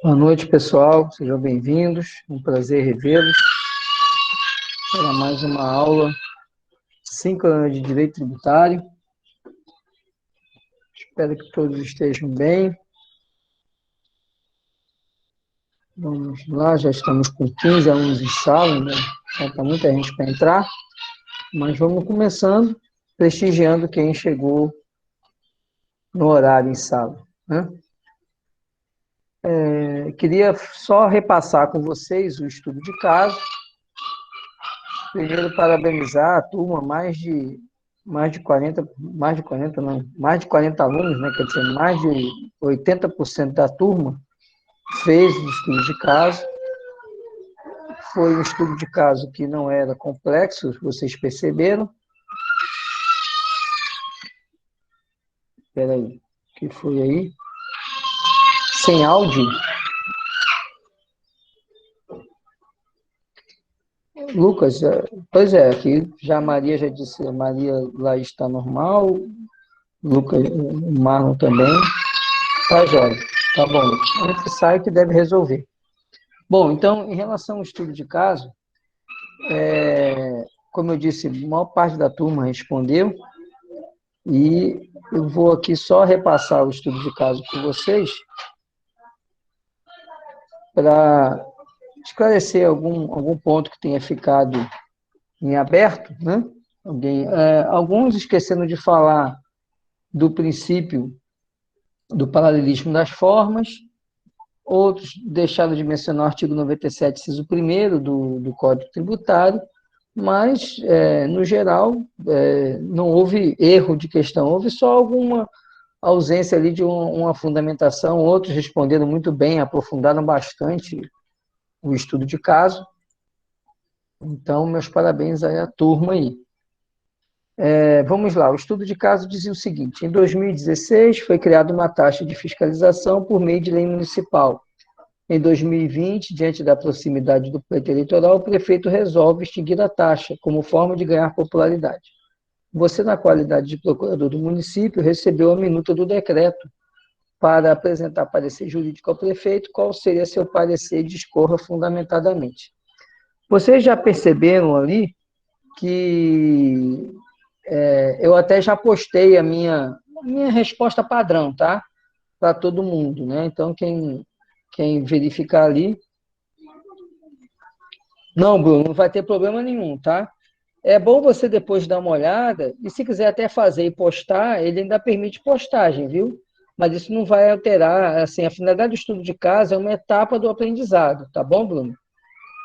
Boa noite, pessoal. Sejam bem-vindos. Um prazer revê-los para mais uma aula síncrona de Direito Tributário. Espero que todos estejam bem. Vamos lá, já estamos com 15 alunos em sala, né? Falta muita gente para entrar, mas vamos começando, prestigiando quem chegou no horário em sala, né? Queria só repassar com vocês o estudo de caso. Primeiro, parabenizar a turma, mais de 40 alunos, né? Quer dizer, mais de 80% da turma fez o estudo de caso. Foi um estudo de caso que não era complexo, vocês perceberam. Espera aí, o que foi aí? Sem áudio? Lucas, pois é, aqui já a Maria já disse, a Maria lá está normal, Lucas, o Marlon também. Tá, jóia. Tá bom. Antes que sai que deve resolver. Bom, então, em relação ao estudo de caso, como eu disse, a maior parte da turma respondeu, e eu vou aqui só repassar o estudo de caso com vocês, para esclarecer algum ponto que tenha ficado em aberto, né? Alguns esquecendo de falar do princípio do paralelismo das formas, outros deixaram de mencionar o artigo 97, inciso 1º do Código Tributário, mas, no geral, não houve erro de questão, houve só alguma ausência ali de uma fundamentação, outros responderam muito bem, aprofundaram bastante o estudo de caso. Então, meus parabéns aí à turma aí. Vamos lá, o estudo de caso dizia o seguinte: em 2016 foi criada uma taxa de fiscalização por meio de lei municipal. Em 2020, diante da proximidade do pleito eleitoral, o prefeito resolve extinguir a taxa como forma de ganhar popularidade. Você, na qualidade de procurador do município, recebeu a minuta do decreto para apresentar parecer jurídico ao prefeito. Qual seria seu parecer? Discorra fundamentadamente. Vocês já perceberam ali que eu até já postei a minha resposta padrão, tá? Para todo mundo, né? Então, quem verificar ali... Não, Bruno, não vai ter problema nenhum, tá? É bom você depois dar uma olhada, e se quiser até fazer e postar, ele ainda permite postagem, viu? Mas isso não vai alterar, assim, a finalidade do estudo de caso é uma etapa do aprendizado, tá bom, Bruno?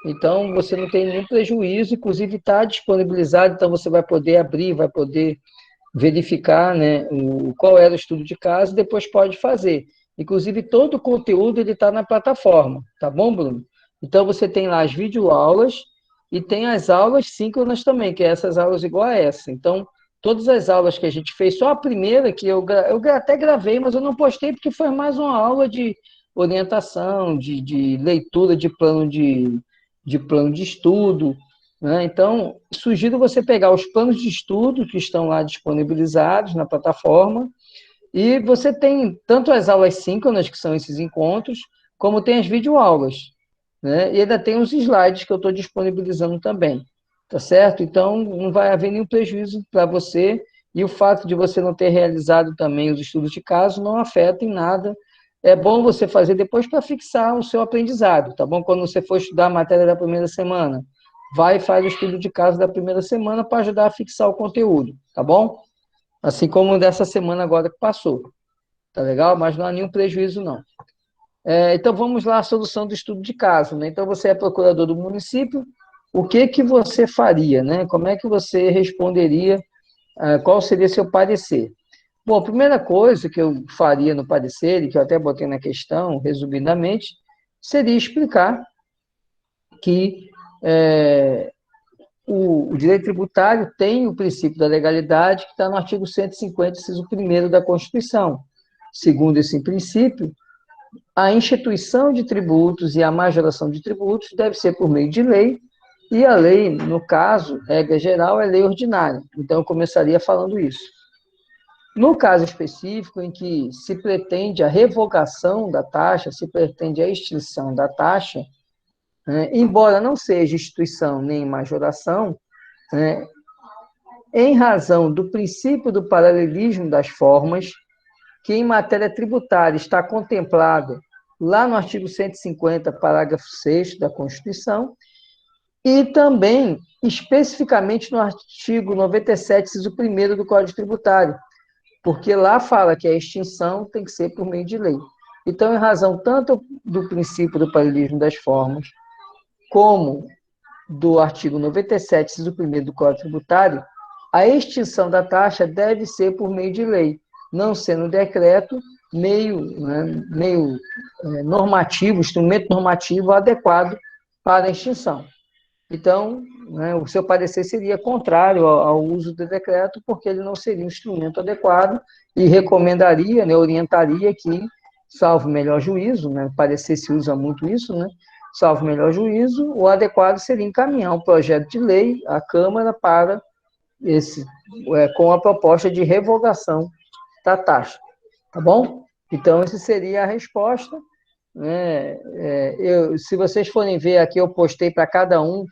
Então, você não tem nenhum prejuízo, inclusive está disponibilizado, então você vai poder abrir, vai poder verificar, né, qual era o estudo de caso, e depois pode fazer. Inclusive, todo o conteúdo ele está na plataforma, tá bom, Bruno? Então, você tem lá as videoaulas e tem as aulas síncronas também, que é essas aulas igual a essa. Então, todas as aulas que a gente fez, só a primeira que eu até gravei, mas eu não postei porque foi mais uma aula de orientação, de leitura de plano de estudo, né? Então, sugiro você pegar os planos de estudo que estão lá disponibilizados na plataforma, e você tem tanto as aulas síncronas, que são esses encontros, como tem as videoaulas, né? E ainda tem os slides que eu estou disponibilizando também, tá certo? Então, não vai haver nenhum prejuízo para você, e o fato de você não ter realizado também os estudos de caso não afeta em nada. É bom você fazer depois para fixar o seu aprendizado, tá bom? Quando você for estudar a matéria da primeira semana, vai e faz o estudo de caso da primeira semana para ajudar a fixar o conteúdo, tá bom? Assim como dessa semana agora que passou, tá legal? Mas não há nenhum prejuízo, não. Então, vamos lá à solução do estudo de caso, né? Então, você é procurador do município, o que você faria, né? Como é que você responderia, qual seria seu parecer? Bom, a primeira coisa que eu faria no parecer, e que eu até botei na questão, resumidamente, seria explicar que o direito tributário tem o princípio da legalidade, que está no artigo 150, inciso 1º da Constituição. Segundo esse princípio, a instituição de tributos e a majoração de tributos deve ser por meio de lei, e a lei, no caso, regra geral, é lei ordinária. Então, eu começaria falando isso. No caso específico, em que se pretende a revogação da taxa, se pretende a extinção da taxa, né, embora não seja instituição nem majoração, né, em razão do princípio do paralelismo das formas, que em matéria tributária está contemplado lá no artigo 150, parágrafo 6º da Constituição, e também especificamente no artigo 97, inciso 1º do Código Tributário, porque lá fala que a extinção tem que ser por meio de lei. Então, em razão tanto do princípio do paralelismo das formas, como do artigo 97, inciso 1º do Código Tributário, a extinção da taxa deve ser por meio de lei, não sendo decreto meio normativo, instrumento normativo adequado para a extinção. Então, né, o seu parecer seria contrário ao uso do decreto, porque ele não seria um instrumento adequado e recomendaria, né, orientaria que, salvo melhor juízo, né, parecer se usa muito isso, né, salvo melhor juízo, o adequado seria encaminhar um projeto de lei à Câmara para com a proposta de revogação da taxa, tá bom? Então, essa seria a resposta. Né? Se vocês forem ver aqui, eu postei para cada um,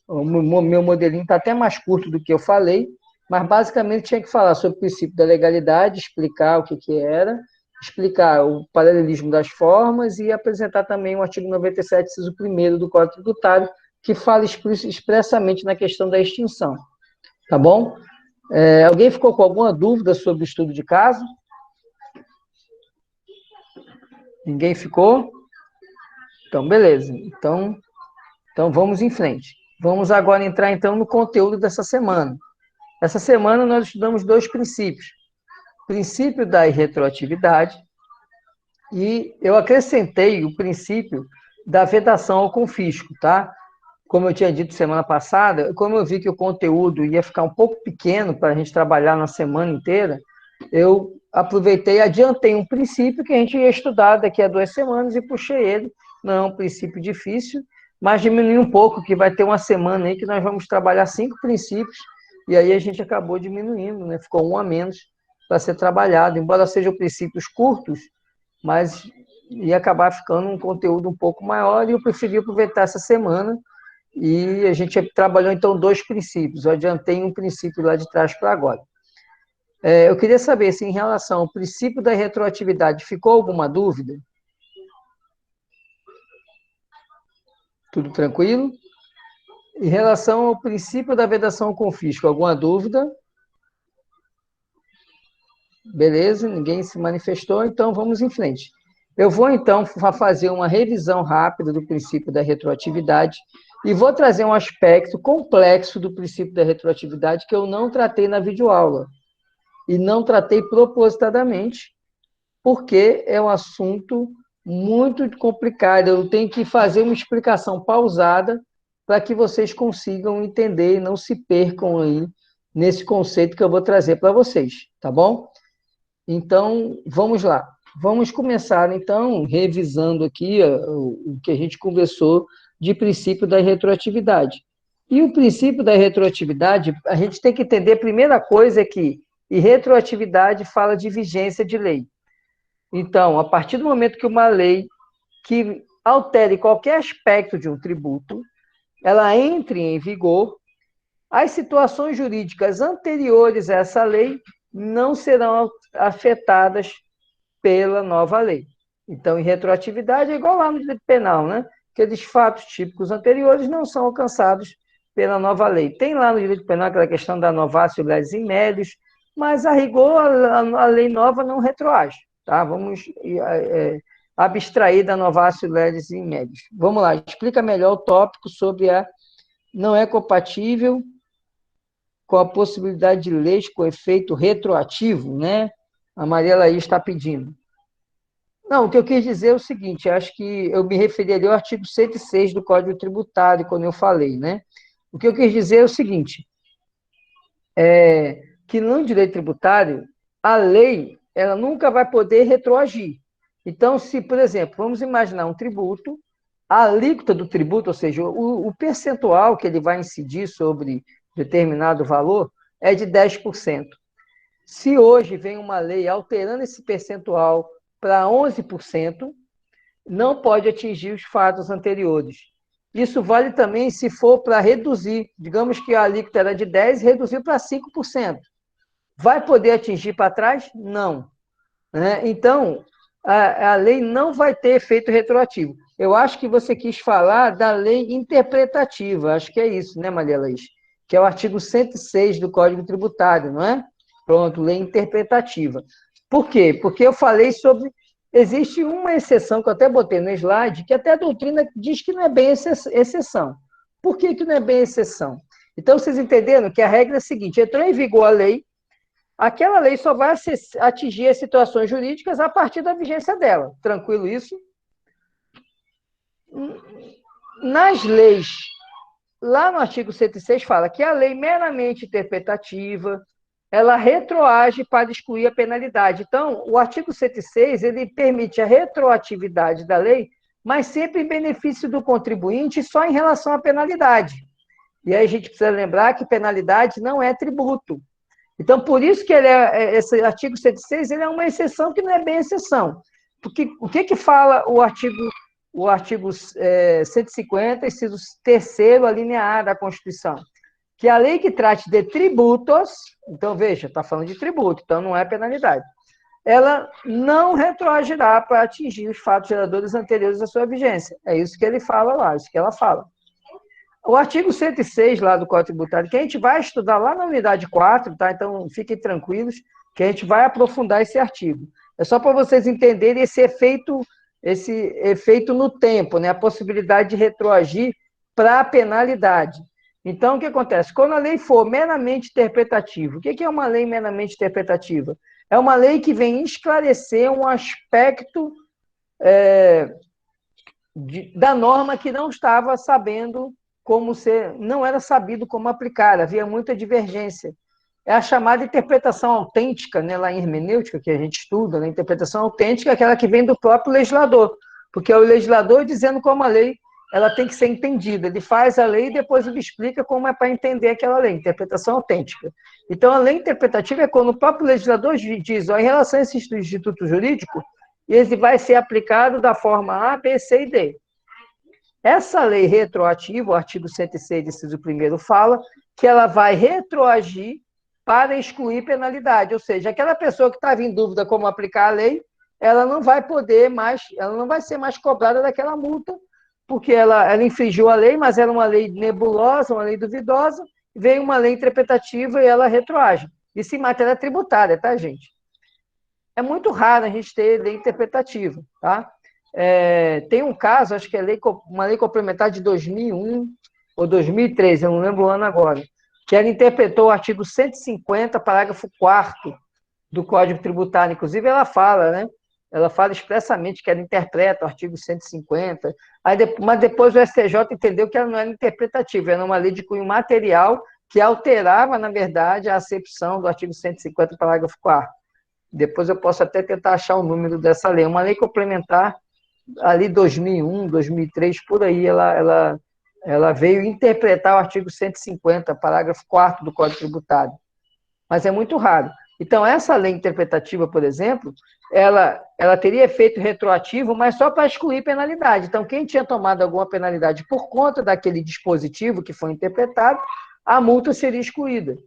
o meu modelinho está até mais curto do que eu falei, mas basicamente tinha que falar sobre o princípio da legalidade, explicar o que era, explicar o paralelismo das formas e apresentar também o artigo 97, inciso 1º do Código Tributário, que fala expressamente na questão da extinção. Tá bom? Alguém ficou com alguma dúvida sobre o estudo de caso? Ninguém ficou? Então, beleza. Então vamos em frente. Vamos agora entrar, então, no conteúdo dessa semana. Essa semana nós estudamos 2 princípios. O princípio da irretroatividade e eu acrescentei o princípio da vedação ao confisco, tá? Como eu tinha dito semana passada, como eu vi que o conteúdo ia ficar um pouco pequeno para a gente trabalhar na semana inteira, eu aproveitei e adiantei um princípio que a gente ia estudar daqui a 2 semanas e puxei ele. Não é um princípio difícil, mas diminui um pouco, que vai ter uma semana aí que nós vamos trabalhar 5 princípios, e aí a gente acabou diminuindo, né? Ficou um a menos para ser trabalhado, embora sejam princípios curtos, mas ia acabar ficando um conteúdo um pouco maior, e eu preferi aproveitar essa semana, e a gente trabalhou, então, 2 princípios. Eu adiantei um princípio lá de trás para agora. Eu queria saber se, em relação ao princípio da retroatividade, ficou alguma dúvida? Tudo tranquilo? Em relação ao princípio da vedação ao confisco, alguma dúvida? Beleza, ninguém se manifestou, então vamos em frente. Eu vou, então, fazer uma revisão rápida do princípio da retroatividade e vou trazer um aspecto complexo do princípio da retroatividade que eu não tratei na videoaula. E não tratei propositadamente, porque é um assunto muito complicado. Eu tenho que fazer uma explicação pausada para que vocês consigam entender e não se percam aí nesse conceito que eu vou trazer para vocês, tá bom? Então, vamos lá. Vamos começar, então, revisando aqui o que a gente conversou de princípio da retroatividade. E o princípio da retroatividade, a gente tem que entender, a primeira coisa é que retroatividade fala de vigência de lei. Então, a partir do momento que uma lei que altere qualquer aspecto de um tributo, ela entre em vigor, as situações jurídicas anteriores a essa lei não serão afetadas pela nova lei. Então, em retroatividade é igual lá no direito penal, né? Aqueles fatos típicos anteriores não são alcançados pela nova lei. Tem lá no direito penal aquela questão da novatio legis in mediis, mas, a rigor, a lei nova não retroage. Tá? Vamos abstrair da novatio legis in mediis. Vamos lá, explica melhor o tópico sobre a não é compatível com a possibilidade de leis com efeito retroativo, né? A Maria Laís está pedindo. Não, o que eu quis dizer é o seguinte, acho que eu me referi ali ao artigo 106 do Código Tributário, quando eu falei, né? O que eu quis dizer é o seguinte, que no direito tributário, a lei, ela nunca vai poder retroagir. Então, se, por exemplo, vamos imaginar um tributo, a alíquota do tributo, ou seja, o percentual que ele vai incidir sobre determinado valor, é de 10%. Se hoje vem uma lei alterando esse percentual para 11%, não pode atingir os fatos anteriores. Isso vale também se for para reduzir. Digamos que a alíquota era de 10%, reduziu para 5%. Vai poder atingir para trás? Não. Né? Então, a lei não vai ter efeito retroativo. Eu acho que você quis falar da lei interpretativa, acho que é isso, né, Maria Laís? Que é o artigo 106 do Código Tributário, não é? Pronto, lei interpretativa. Por quê? Porque eu falei sobre... Existe uma exceção, que eu até botei no slide, que até a doutrina diz que não é bem exceção. Por que que não é bem exceção? Então, vocês entenderam que a regra é a seguinte: entrou em vigor a lei, aquela lei só vai atingir as situações jurídicas a partir da vigência dela. Tranquilo isso? Nas leis, lá no artigo 106 fala que a lei meramente interpretativa, ela retroage para excluir a penalidade. Então, o artigo 106, ele permite a retroatividade da lei, mas sempre em benefício do contribuinte e só em relação à penalidade. E aí a gente precisa lembrar que penalidade não é tributo. Então, por isso que esse artigo 106 ele é uma exceção que não é bem exceção. Porque o que fala o artigo 150, inciso 3º, a linha A da Constituição? Que a lei que trate de tributos, então veja, está falando de tributo, então não é penalidade, ela não retroagirá para atingir os fatos geradores anteriores à sua vigência. É isso que ele fala lá, isso que ela fala. O artigo 106 lá do Código Tributário, que a gente vai estudar lá na unidade 4, tá? Então fiquem tranquilos, que a gente vai aprofundar esse artigo. É só para vocês entenderem esse efeito no tempo, né? A possibilidade de retroagir para a penalidade. Então, o que acontece? Quando a lei for meramente interpretativa, o que é uma lei meramente interpretativa? É uma lei que vem esclarecer um aspecto da norma que não estava sabendo como ser, não era sabido como aplicar, havia muita divergência. É a chamada interpretação autêntica, né, lá em hermenêutica, que a gente estuda, né, interpretação autêntica é aquela que vem do próprio legislador, porque é o legislador dizendo como a lei ela tem que ser entendida. Ele faz a lei e depois ele explica como é para entender aquela lei, interpretação autêntica. Então, a lei interpretativa é quando o próprio legislador diz, ó, em relação a esse instituto jurídico, ele vai ser aplicado da forma A, B, C e D. Essa lei retroativa, o artigo 106, inciso 1º, fala que ela vai retroagir para excluir penalidade, ou seja, aquela pessoa que estava em dúvida como aplicar a lei, ela não vai poder mais, ela não vai ser mais cobrada daquela multa, porque ela infringiu a lei, mas era uma lei nebulosa, uma lei duvidosa, veio uma lei interpretativa e ela retroage. Isso em matéria tributária, tá, gente? É muito raro a gente ter lei interpretativa, tá? Tem um caso, acho que é uma lei complementar de 2001 ou 2013, eu não lembro o ano agora, que ela interpretou o artigo 150, parágrafo 4º do Código Tributário. Inclusive, ela fala, né? Ela fala expressamente que ela interpreta o artigo 150, mas depois o STJ entendeu que ela não era interpretativa, era uma lei de cunho material que alterava, na verdade, a acepção do artigo 150, parágrafo 4º. Depois eu posso até tentar achar o número dessa lei. Uma lei complementar, ali 2001, 2003, por aí, ela veio interpretar o artigo 150, parágrafo 4º do Código Tributário. Mas é muito raro. Então, essa lei interpretativa, por exemplo, ela teria efeito retroativo, mas só para excluir penalidade. Então, quem tinha tomado alguma penalidade por conta daquele dispositivo que foi interpretado, a multa seria excluída.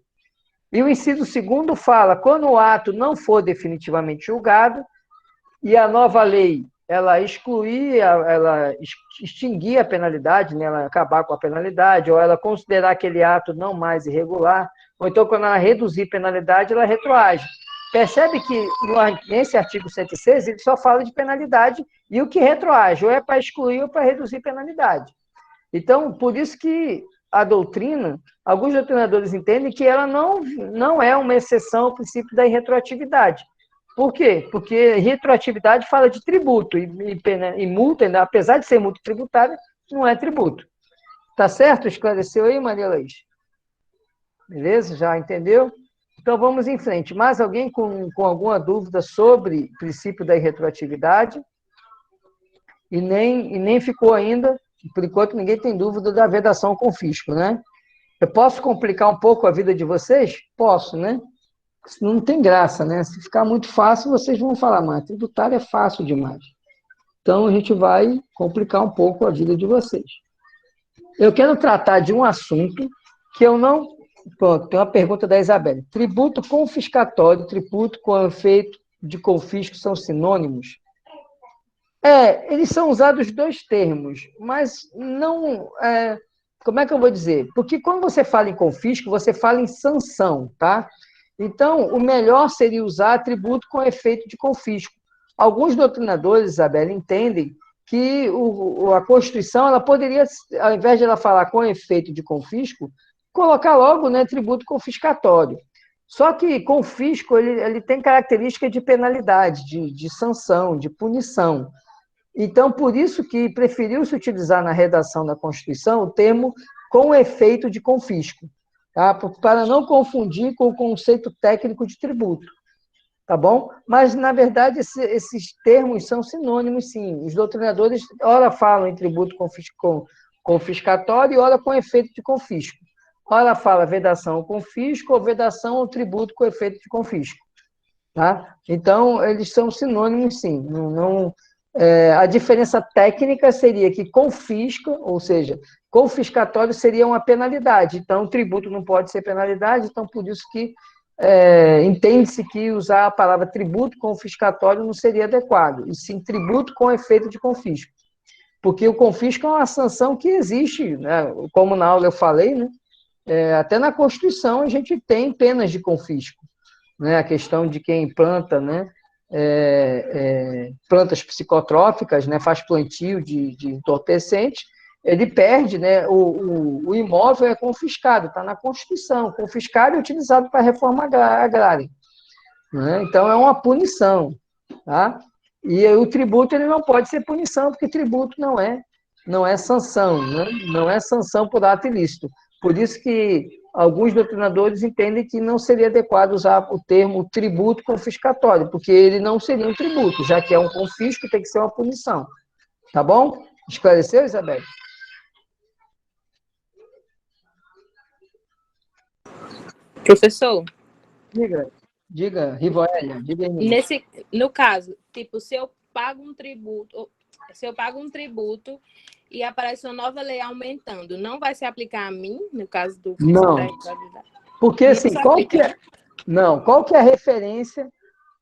E o inciso 2º fala, quando o ato não for definitivamente julgado, e a nova lei, ela extinguir a penalidade, né, ela acabar com a penalidade, ou ela considerar aquele ato não mais irregular, ou então quando ela reduzir penalidade, ela retroage. Percebe que nesse artigo 106, ele só fala de penalidade, e o que retroage, ou é para excluir ou para reduzir penalidade. Então, por isso que a doutrina, alguns doutrinadores entendem que ela não é uma exceção ao princípio da irretroatividade. Por quê? Porque retroatividade fala de tributo, e multa, apesar de ser multa tributária, não é tributo. Tá certo? Esclareceu aí, Maria Laís? Beleza? Já entendeu? Então, vamos em frente. Mais alguém com alguma dúvida sobre o princípio da irretroatividade? E nem ficou ainda, por enquanto, ninguém tem dúvida da vedação com fisco, né? Eu posso complicar um pouco a vida de vocês? Posso, né? não tem graça, né? Se ficar muito fácil, vocês vão falar, mas tributário é fácil demais. Então, a gente vai complicar um pouco a vida de vocês. Eu quero tratar de um assunto que eu não... Pronto, tem uma pergunta da Isabelle. Tributo confiscatório e tributo com efeito de confisco são sinônimos? Eles são usados dois termos, mas não... como é que eu vou dizer? Porque quando você fala em confisco, você fala em sanção, tá? Então, o melhor seria usar tributo com efeito de confisco. Alguns doutrinadores, Isabela, entendem que a Constituição ela poderia, ao invés de ela falar com efeito de confisco, colocar logo, né, tributo confiscatório. Só que confisco ele tem característica de penalidade, de sanção, de punição. Então, por isso que preferiu-se utilizar na redação da Constituição o termo com efeito de confisco, tá? Para não confundir com o conceito técnico de tributo. Tá bom? Mas, na verdade, esses termos são sinônimos, sim. Os doutrinadores, ora falam em tributo confiscatório e ora com efeito de confisco. Ora fala vedação ou confisco, ou vedação ou tributo com efeito de confisco. Tá? Então, eles são sinônimos, sim. A diferença técnica seria que confisca, ou seja, confiscatório seria uma penalidade. Então, o tributo não pode ser penalidade, então, por isso que entende-se que usar a palavra tributo confiscatório não seria adequado, e sim tributo com efeito de confisco. Porque o confisco é uma sanção que existe, né? Como na aula eu falei, né? Até na Constituição a gente tem penas de confisco, né? A questão de quem planta, né? Plantas psicotróficas, né? Faz plantio de entorpecentes, ele perde, né? O imóvel é confiscado, está na Constituição, confiscado e utilizado para a reforma agrária. Né? Então, é uma punição. Tá? E o tributo ele não pode ser punição, porque tributo não é sanção, né? Não é sanção por ato ilícito. Por isso que alguns doutrinadores entendem que não seria adequado usar o termo tributo confiscatório, porque ele não seria um tributo, já que é um confisco, tem que ser uma punição. Tá bom? Esclareceu, Isabel? Professor, diga, Rivoélia, diga aí. no caso, tipo, se eu pago um tributo e aparece uma nova lei aumentando, não vai se aplicar a mim, no caso do Não, porque assim, qual que é a referência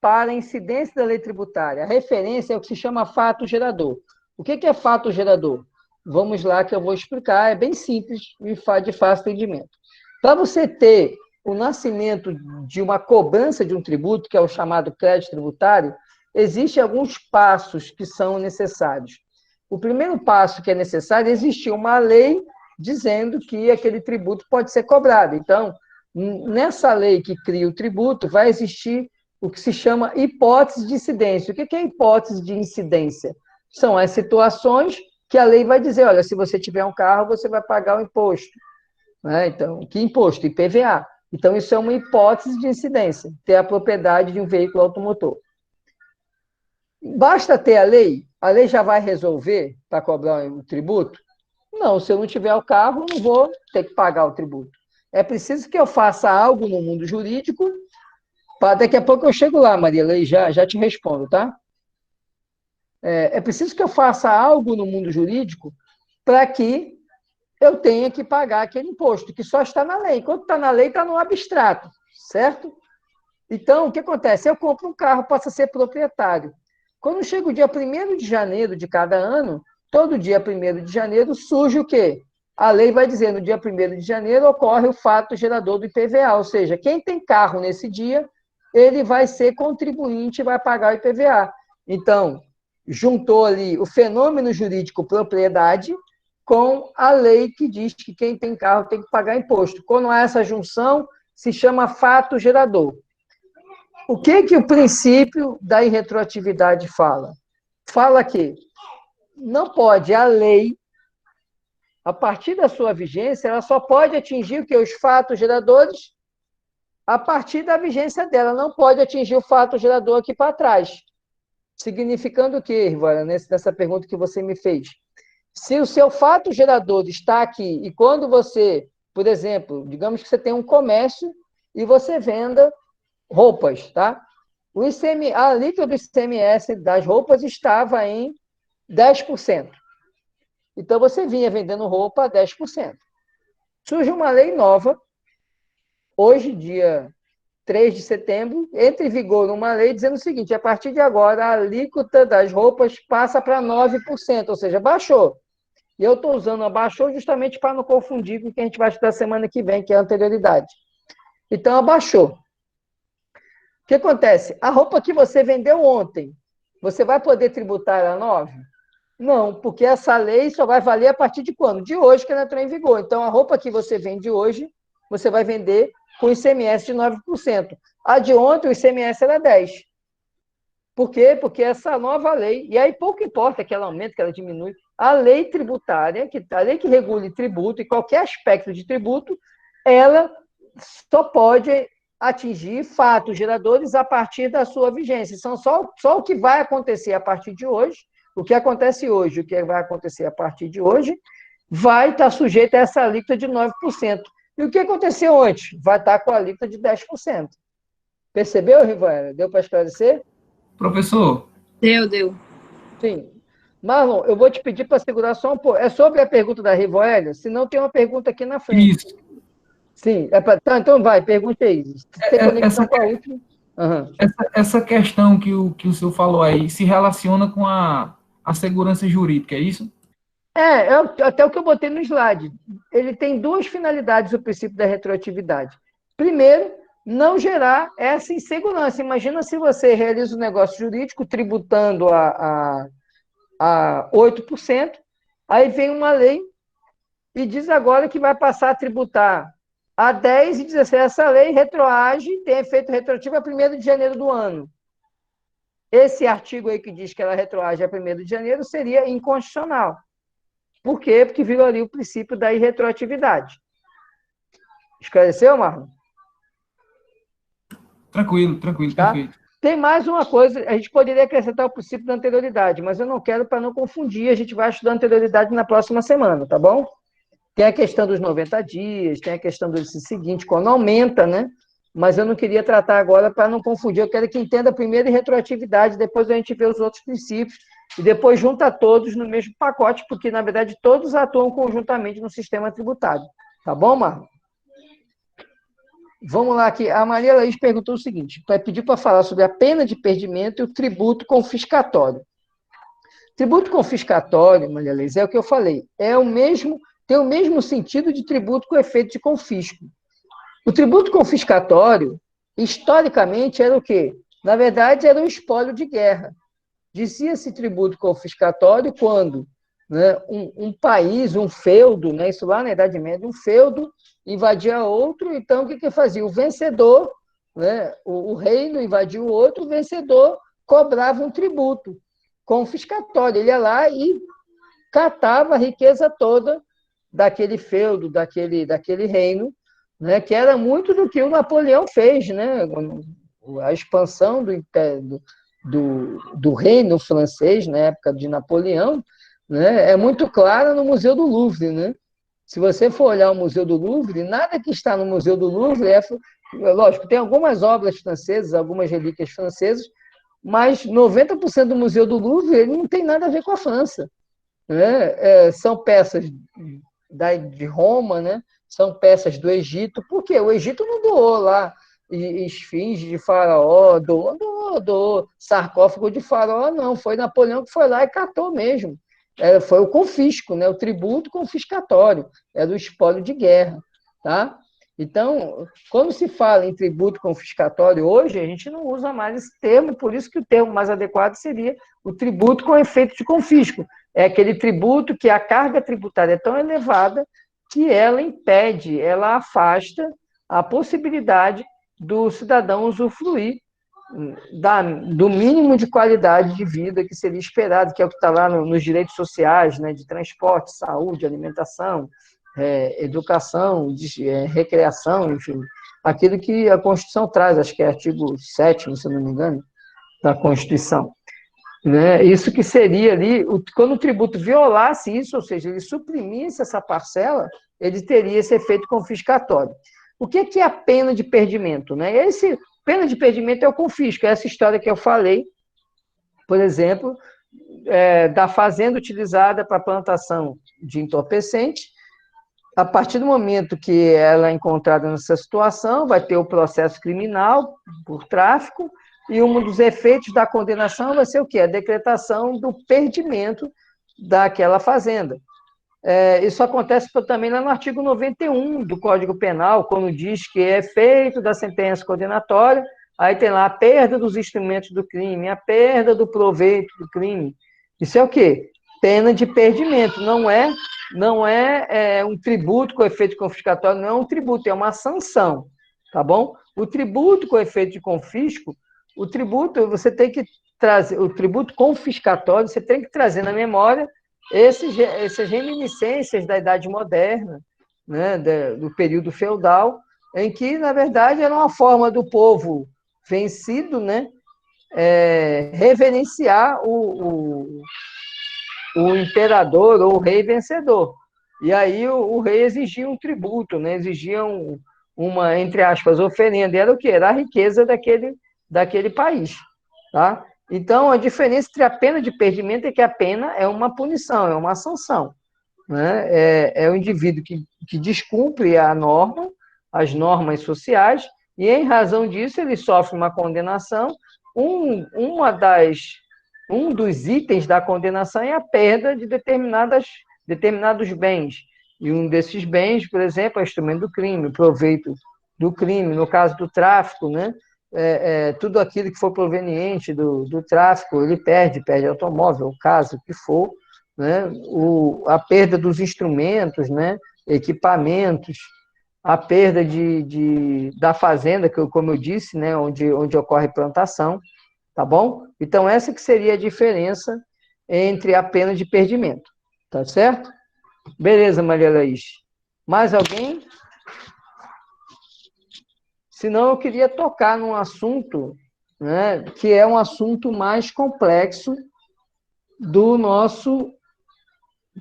para a incidência da lei tributária? A referência é o que se chama fato gerador. O que é fato gerador? Vamos lá que eu vou explicar, é bem simples e de fácil entendimento. Para você ter o nascimento de uma cobrança de um tributo, que é o chamado crédito tributário, existem alguns passos que são necessários. O primeiro passo que é necessário é existir uma lei dizendo que aquele tributo pode ser cobrado. Então, nessa lei que cria o tributo, vai existir o que se chama hipótese de incidência. O que é hipótese de incidência? São as situações que a lei vai dizer, olha, se você tiver um carro, você vai pagar o imposto. Né? Então, que imposto? IPVA. Então, isso é uma hipótese de incidência, ter a propriedade de um veículo automotor. Basta ter a lei já vai resolver para cobrar o tributo? Não, se eu não tiver o carro, não vou ter que pagar o tributo. É preciso que eu faça algo no mundo jurídico, daqui a pouco eu chego lá, Maria, e já te respondo, tá? É preciso que eu faça algo no mundo jurídico para que eu tenha que pagar aquele imposto, que só está na lei. Enquanto está na lei, está no abstrato, certo? Então, o que acontece? Eu compro um carro, posso ser proprietário. Quando chega o dia 1º de janeiro de cada ano, todo dia 1º de janeiro surge o quê? A lei vai dizer, no dia 1º de janeiro ocorre o fato gerador do IPVA, ou seja, quem tem carro nesse dia, ele vai ser contribuinte e vai pagar o IPVA. Então, juntou ali o fenômeno jurídico propriedade com a lei que diz que quem tem carro tem que pagar imposto. Quando há essa junção, se chama fato gerador. O que o princípio da irretroatividade fala? Fala que não pode a lei, a partir da sua vigência, ela só pode atingir o que? Os fatos geradores a partir da vigência dela, não pode atingir o fato gerador aqui para trás. Significando o quê, Rivara, nessa pergunta que você me fez? Se o seu fato gerador está aqui, e quando você, por exemplo, digamos que você tem um comércio e você venda roupas, tá? A alíquota do ICMS das roupas estava em 10%. Então, você vinha vendendo roupa a 10%. Surge uma lei nova, hoje, dia 3 de setembro, entra em vigor uma lei dizendo o seguinte: a partir de agora, a alíquota das roupas passa para 9%, ou seja, baixou. E eu estou usando a baixou justamente para não confundir com o que a gente vai estudar semana que vem, que é a anterioridade. Então, abaixou. O que acontece? A roupa que você vendeu ontem, você vai poder tributar a 9%? Não, porque essa lei só vai valer a partir de quando? De hoje que ela entrou em vigor. Então, a roupa que você vende hoje, você vai vender com ICMS de 9%. A de ontem, o ICMS era 10%. Por quê? Porque essa nova lei, e aí pouco importa que ela aumente, que ela diminui, a lei tributária, a lei que regule tributo e qualquer aspecto de tributo, ela só pode atingir fatos geradores a partir da sua vigência. São só o que vai acontecer a partir de hoje, o que acontece hoje, o que vai acontecer a partir de hoje, vai estar sujeito a essa alíquota de 9%. E o que aconteceu antes? Vai estar com a alíquota de 10%. Percebeu, Rivaela? Deu para esclarecer? Professor, Deu. Sim. Marlon, eu vou te pedir para segurar só um pouco. É sobre a pergunta da Rivoélia? Se não, tem uma pergunta aqui na frente. isso. Sim. Tá, então vai, pergunte aí. Se tem conexão com a última. Uhum. Essa questão que o senhor falou aí se relaciona com a segurança jurídica, é isso? Até o que eu botei no slide. Ele tem duas finalidades, o princípio da retroatividade. Primeiro, não gerar essa insegurança. Imagina se você realiza um negócio jurídico tributando a 8%, aí vem uma lei e diz agora que vai passar a tributar a 10% e diz assim, essa lei retroage, tem efeito retroativo a 1º de janeiro do ano. Esse artigo aí que diz que ela retroage a 1º de janeiro seria inconstitucional. Por quê? Porque violaria o princípio da irretroatividade. Esclareceu, Marlon? Tranquilo, Tá? perfeito. Tem mais uma coisa, a gente poderia acrescentar o princípio da anterioridade, mas eu não quero para não confundir, a gente vai estudar anterioridade na próxima semana, tá bom? Tem a questão dos 90 dias, tem a questão do seguinte, quando aumenta, né? Mas eu não queria tratar agora para não confundir, eu quero que entenda primeiro a retroatividade, depois a gente vê os outros princípios, e depois junta todos no mesmo pacote, porque, na verdade, todos atuam conjuntamente no sistema tributário. Tá bom, Marlon? Vamos lá aqui. A Maria Laís perguntou o seguinte, pediu para falar sobre a pena de perdimento e o tributo confiscatório. Tributo confiscatório, Maria Laís, é o que eu falei, tem o mesmo sentido de tributo com efeito de confisco. O tributo confiscatório, historicamente, era o quê? Na verdade, era um espólio de guerra. Dizia-se tributo confiscatório quando, né, um país, um feudo, né, isso lá na Idade Média, um feudo invadia outro, então o que fazia? O vencedor, né, o reino invadia o outro, o vencedor cobrava um tributo confiscatório. Ele ia lá e catava a riqueza toda daquele feudo, daquele reino, né, que era muito do que o Napoleão fez, né, a expansão do reino francês, na época de Napoleão, né, é muito clara no Museu do Louvre. Né? Se você for olhar o Museu do Louvre, nada que está no Museu do Louvre lógico, tem algumas obras francesas, algumas relíquias francesas, mas 90% do Museu do Louvre ele não tem nada a ver com a França. Né? São peças de Roma, né? São peças do Egito. Por quê? O Egito não doou lá esfinge de faraó, doou sarcófago de faraó, não. Foi Napoleão que foi lá e catou mesmo. Foi o confisco, né? O tributo confiscatório, era o espólio de guerra. Tá? Então, quando se fala em tributo confiscatório hoje, a gente não usa mais esse termo, por isso que o termo mais adequado seria o tributo com efeito de confisco. É aquele tributo que a carga tributária é tão elevada que ela impede, ela afasta a possibilidade do cidadão usufruir do mínimo de qualidade de vida que seria esperado, que é o que está lá nos direitos sociais, né, de transporte, saúde, alimentação, educação, recreação, enfim, aquilo que a Constituição traz, acho que é artigo 7º, se eu não me engano, da Constituição. Né? Isso que seria ali, quando o tributo violasse isso, ou seja, ele suprimisse essa parcela, ele teria esse efeito confiscatório. O que é a pena de perdimento? Né? Pena de perdimento é o confisco, é essa história que eu falei, por exemplo, da fazenda utilizada para plantação de entorpecente. A partir do momento que ela é encontrada nessa situação, vai ter o processo criminal por tráfico, e um dos efeitos da condenação vai ser o quê? A decretação do perdimento daquela fazenda. Isso acontece também lá no artigo 91 do Código Penal, quando diz que é efeito da sentença condenatória, aí tem lá a perda dos instrumentos do crime, a perda do proveito do crime. Isso é o quê? Pena de perdimento, não é um tributo com efeito confiscatório, não é um tributo, é uma sanção, tá bom? O tributo com efeito de confisco, o tributo, você tem que trazer, o tributo confiscatório, você tem que trazer na memória essas reminiscências da Idade Moderna, né, do período feudal, em que, na verdade, era uma forma do povo vencido, né, reverenciar o imperador ou o rei vencedor. E aí o rei exigia um tributo, né, exigia uma, entre aspas, oferenda. Era o quê? Era a riqueza daquele país, tá? Então, a diferença entre a pena de perdimento é que a pena é uma punição, é uma sanção, né? É o indivíduo que descumpre a norma, as normas sociais, e, em razão disso, ele sofre uma condenação. Um dos itens da condenação é a perda de determinados bens. E um desses bens, por exemplo, é o instrumento do crime, o proveito do crime, no caso do tráfico, né? Tudo aquilo que for proveniente do tráfico, ele perde automóvel, caso que for, né? A perda dos instrumentos, né? Equipamentos, a perda da fazenda, como eu disse, né? onde ocorre plantação, tá bom? Então, essa que seria a diferença entre a pena de perdimento, tá certo? Beleza, Maria Laís. Mais alguém? Senão eu queria tocar num assunto, né, que é um assunto mais complexo do nosso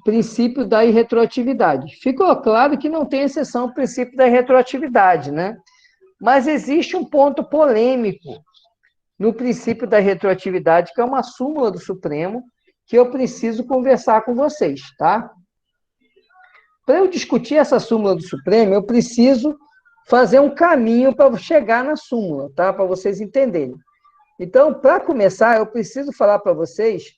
princípio da irretroatividade. Ficou claro que não tem exceção ao princípio da irretroatividade, né? Mas existe um ponto polêmico no princípio da retroatividade, que é uma súmula do Supremo, que eu preciso conversar com vocês, tá? Para eu discutir essa súmula do Supremo, eu preciso fazer um caminho para chegar na súmula, tá? Para vocês entenderem. Então, para começar, eu preciso falar para vocês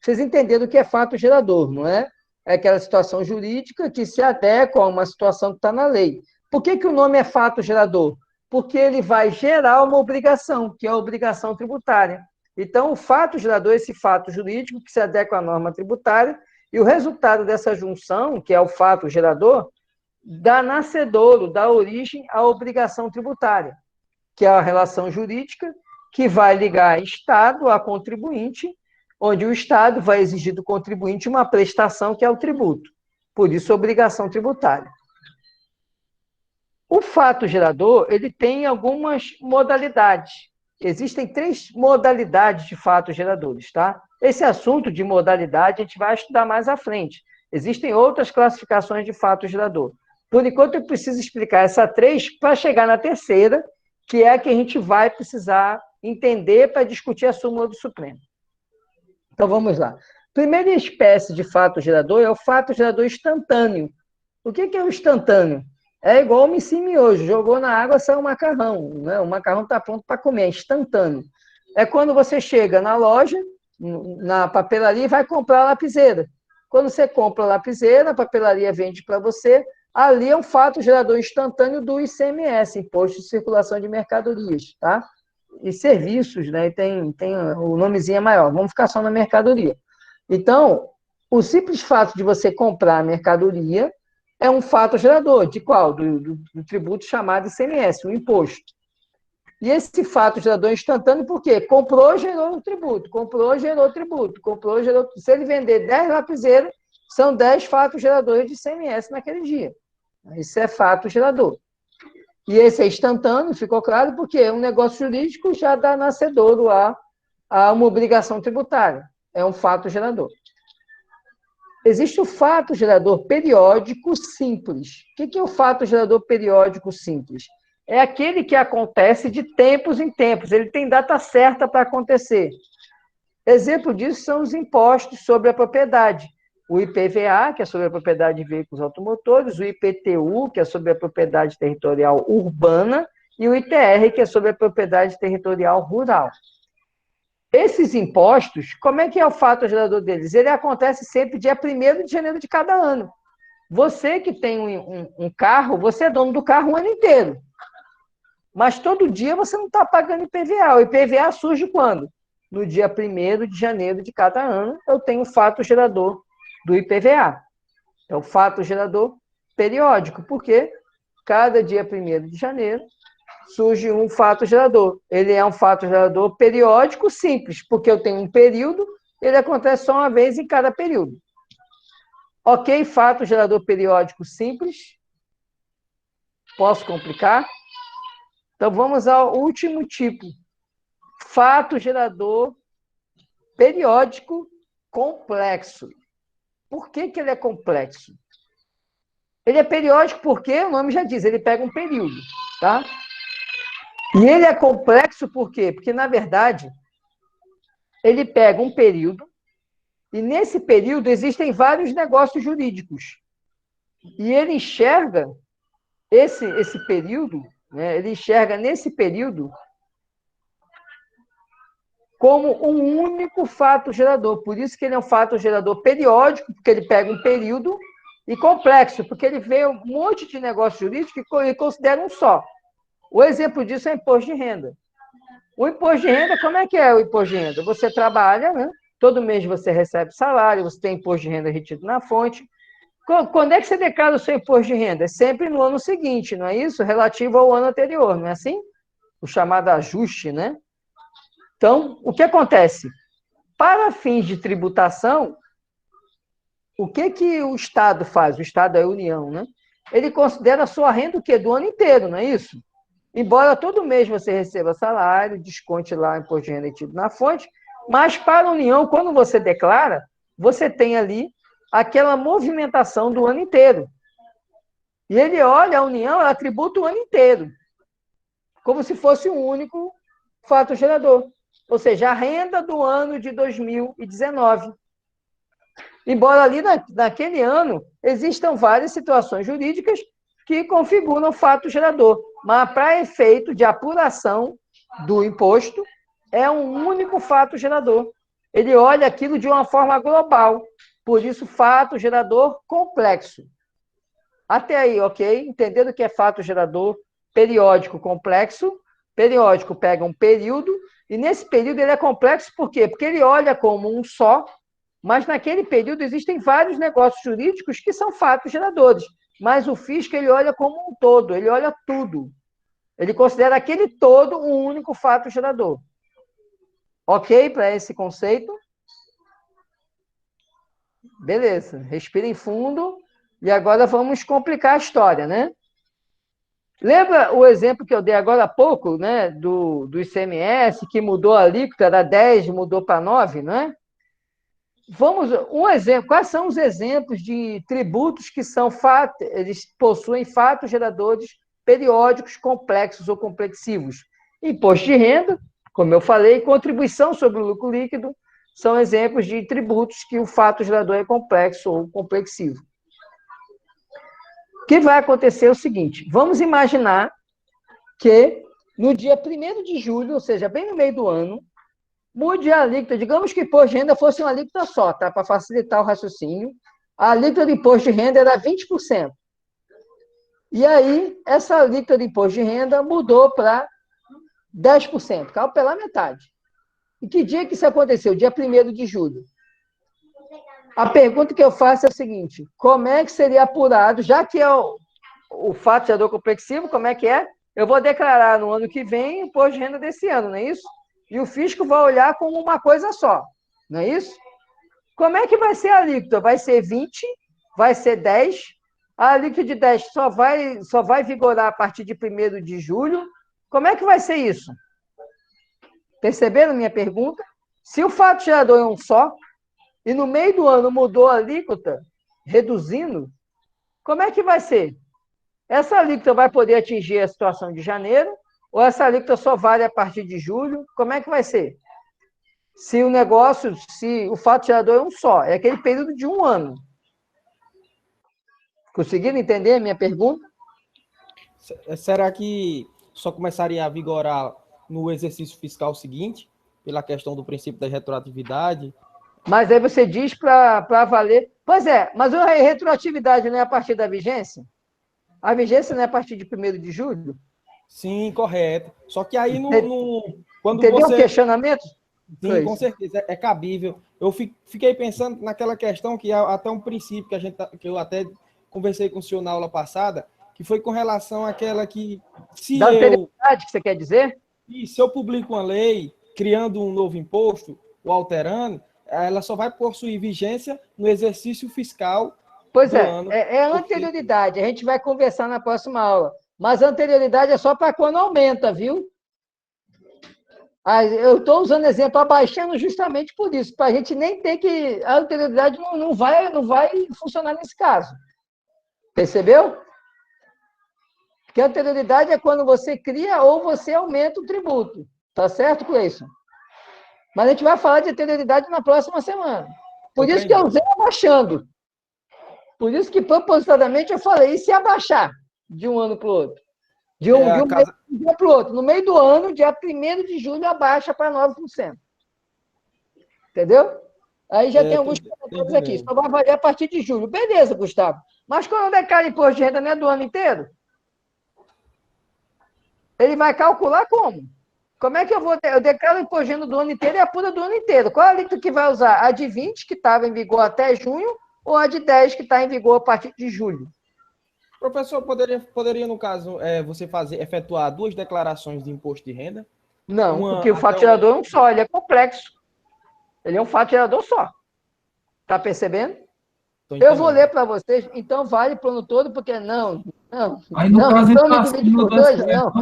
entenderem o que é fato gerador, não é? É aquela situação jurídica que se adequa a uma situação que está na lei. Por que o nome é fato gerador? Porque ele vai gerar uma obrigação, que é a obrigação tributária. Então, o fato gerador é esse fato jurídico que se adequa à norma tributária, e o resultado dessa junção, que é o fato gerador, dá nascedouro, dá origem à obrigação tributária, que é a relação jurídica que vai ligar Estado a contribuinte, onde o Estado vai exigir do contribuinte uma prestação que é o tributo. Por isso, obrigação tributária. O fato gerador, ele tem algumas modalidades. Existem 3 modalidades de fatos geradores, tá? Esse assunto de modalidade a gente vai estudar mais à frente. Existem outras classificações de fato gerador. Por enquanto, eu preciso explicar essa 3 para chegar na terceira, que é a que a gente vai precisar entender para discutir a súmula do Supremo. Então, vamos lá. Primeira espécie de fato gerador é o fato gerador instantâneo. O que é o instantâneo? É igual o miojo, jogou na água, saiu o macarrão, né? O macarrão está pronto para comer, é instantâneo. É quando você chega na loja, na papelaria, e vai comprar a lapiseira. Quando você compra a lapiseira, a papelaria vende para você, ali é um fato gerador instantâneo do ICMS, Imposto de Circulação de Mercadorias, tá? E serviços, né? Tem o nomezinho é maior, vamos ficar só na mercadoria. Então, o simples fato de você comprar a mercadoria é um fato gerador. De qual? Do tributo chamado ICMS, o imposto. E esse fato gerador é instantâneo por quê? Comprou, gerou um tributo. Comprou, gerou tributo. Comprou, gerou... Se ele vender 10 lapiseiras, são 10 fatos geradores de ICMS naquele dia. Isso é fato gerador. E esse é instantâneo, ficou claro, porque um negócio jurídico já dá nascedouro a uma obrigação tributária. É um fato gerador. Existe o fato gerador periódico simples. O que é o fato gerador periódico simples? é aquele que acontece de tempos em tempos, ele tem data certa para acontecer. Exemplo disso são os impostos sobre a propriedade. O IPVA, que é sobre a propriedade de veículos automotores, o IPTU, que é sobre a propriedade territorial urbana, e o ITR, que é sobre a propriedade territorial rural. Esses impostos, como é que é o fato gerador deles? Ele acontece sempre dia 1º de janeiro de cada ano. Você que tem um carro, você é dono do carro o ano inteiro. Mas todo dia você não está pagando IPVA. O IPVA surge quando? No dia 1º de janeiro de cada ano, eu tenho o fato gerador do IPVA. É o fato gerador periódico, porque cada dia 1º de janeiro surge um fato gerador. Ele é um fato gerador periódico simples, porque eu tenho um período, ele acontece só uma vez em cada período. Ok, fato gerador periódico simples. Posso complicar? Então, vamos ao último tipo. Fato gerador periódico complexo. Por que ele é complexo? Ele é periódico porque, o nome já diz, ele pega um período, tá? E ele é complexo por quê? Porque, na verdade, ele pega um período, e nesse período existem vários negócios jurídicos. E ele enxerga esse período, né, ele enxerga nesse período como um único fato gerador. Por isso que ele é um fato gerador periódico, porque ele pega um período, e complexo, porque ele vê um monte de negócio jurídico e considera um só. O exemplo disso é o imposto de renda. O imposto de renda, como é que é o imposto de renda? Você trabalha, né? Todo mês você recebe salário, você tem imposto de renda retido na fonte. Quando é que você declara o seu imposto de renda? É sempre no ano seguinte, não é isso? Relativo ao ano anterior, não é assim? O chamado ajuste, né? Então, o que acontece? Para fins de tributação, o que o Estado faz? O Estado é a União, né? Ele considera a sua renda o quê? Do ano inteiro, não é isso? Embora todo mês você receba salário, desconte lá o imposto de renda retido na fonte, mas para a União, quando você declara, você tem ali aquela movimentação do ano inteiro. E ele olha, a União, ela tributa o ano inteiro, como se fosse um único fato gerador. Ou seja, a renda do ano de 2019. Embora ali naquele ano existam várias situações jurídicas que configuram fato gerador, mas para efeito de apuração do imposto, é um único fato gerador. Ele olha aquilo de uma forma global, por isso fato gerador complexo. Até aí, ok? Entendendo que é fato gerador periódico complexo, periódico pega um período, e nesse período ele é complexo por quê? Porque ele olha como um só, mas naquele período existem vários negócios jurídicos que são fatos geradores. Mas o fisco, ele olha como um todo, ele olha tudo. Ele considera aquele todo um único fato gerador. Ok para esse conceito? Beleza, respirem fundo e agora vamos complicar a história, né? Lembra o exemplo que eu dei agora há pouco, né, do ICMS, que mudou a alíquota, era 10, mudou para 9, né? Vamos, um exemplo, quais são os exemplos de tributos que são eles possuem fatos geradores periódicos complexos ou complexivos? Imposto de renda, como eu falei, contribuição sobre o lucro líquido, são exemplos de tributos que o fato gerador é complexo ou complexivo. O que vai acontecer é o seguinte, vamos imaginar que no dia 1º de julho, ou seja, bem no meio do ano, mude a alíquota, digamos que o imposto de renda fosse uma alíquota só, tá? Para facilitar o raciocínio. A alíquota do imposto de renda era 20%. E aí, essa alíquota do imposto de renda mudou para 10%, caiu pela metade. E que dia que isso aconteceu? Dia 1º de julho. A pergunta que eu faço é o seguinte, como é que seria apurado, já que é o fato gerador complexivo, como é que é? Eu vou declarar no ano que vem o imposto de renda desse ano, não é isso? E o fisco vai olhar como uma coisa só, não é isso? Como é que vai ser a alíquota? Vai ser 20? Vai ser 10? A alíquota de 10 só vai vigorar a partir de 1º de julho? Como é que vai ser isso? Perceberam minha pergunta? Se o fato gerador é um só, e no meio do ano mudou a alíquota, reduzindo, como é que vai ser? Essa alíquota vai poder atingir a situação de janeiro, ou essa alíquota só vale a partir de julho? Como é que vai ser? Se o negócio, se o fato gerador é um só, é aquele período de 1 ano. Conseguiram entender a minha pergunta? Será que só começaria a vigorar no exercício fiscal seguinte, pela questão do princípio da retroatividade? Mas aí você diz para valer... Pois é, mas a retroatividade não é a partir da vigência? A vigência não é a partir de 1º de julho? Sim, correto. Só que aí, quando Entendeu você... o questionamento? Sim, com certeza, é cabível. Eu fiquei pensando naquela questão que até um princípio que eu até conversei com o senhor na aula passada, que foi com relação àquela que, da anterioridade, que você quer dizer? Se eu publico uma lei criando um novo imposto ou alterando, ela só vai possuir vigência no exercício fiscal Pois do ano. É a anterioridade, a gente vai conversar na próxima aula. Mas a anterioridade é só para quando aumenta, viu? Eu estou usando exemplo abaixando justamente por isso, para a gente nem ter que... A anterioridade não vai funcionar nesse caso. Percebeu? Porque a anterioridade é quando você cria ou você aumenta o tributo. Tá certo, Cleison? Mas a gente vai falar de anterioridade na próxima semana. Por isso que eu usei abaixando. Por isso que, propositadamente, eu falei, e se abaixar de um ano para o outro? De um dia para o outro. No meio do ano, dia 1º de julho, abaixa para 9%. Entendeu? Aí já tem alguns comentários aqui. Só vai valer a partir de julho. Beleza, Gustavo. Mas quando eu declaro imposto de renda, não é do ano inteiro? Ele vai calcular como? Como é que eu declaro imposto de renda do ano inteiro e apura do ano inteiro? Qual é a alíquota que vai usar? A de 20, que estava em vigor até junho, ou a de 10, que está em vigor a partir de julho? Professor, poderia no caso, você efetuar 2 declarações de imposto de renda? Não, porque o fato gerador é um só, ele é complexo. Ele é um fato gerador só. Está percebendo? Eu vou ler para vocês, então vale para o ano todo, porque não. Aí, no caso, então não divide por 2, não.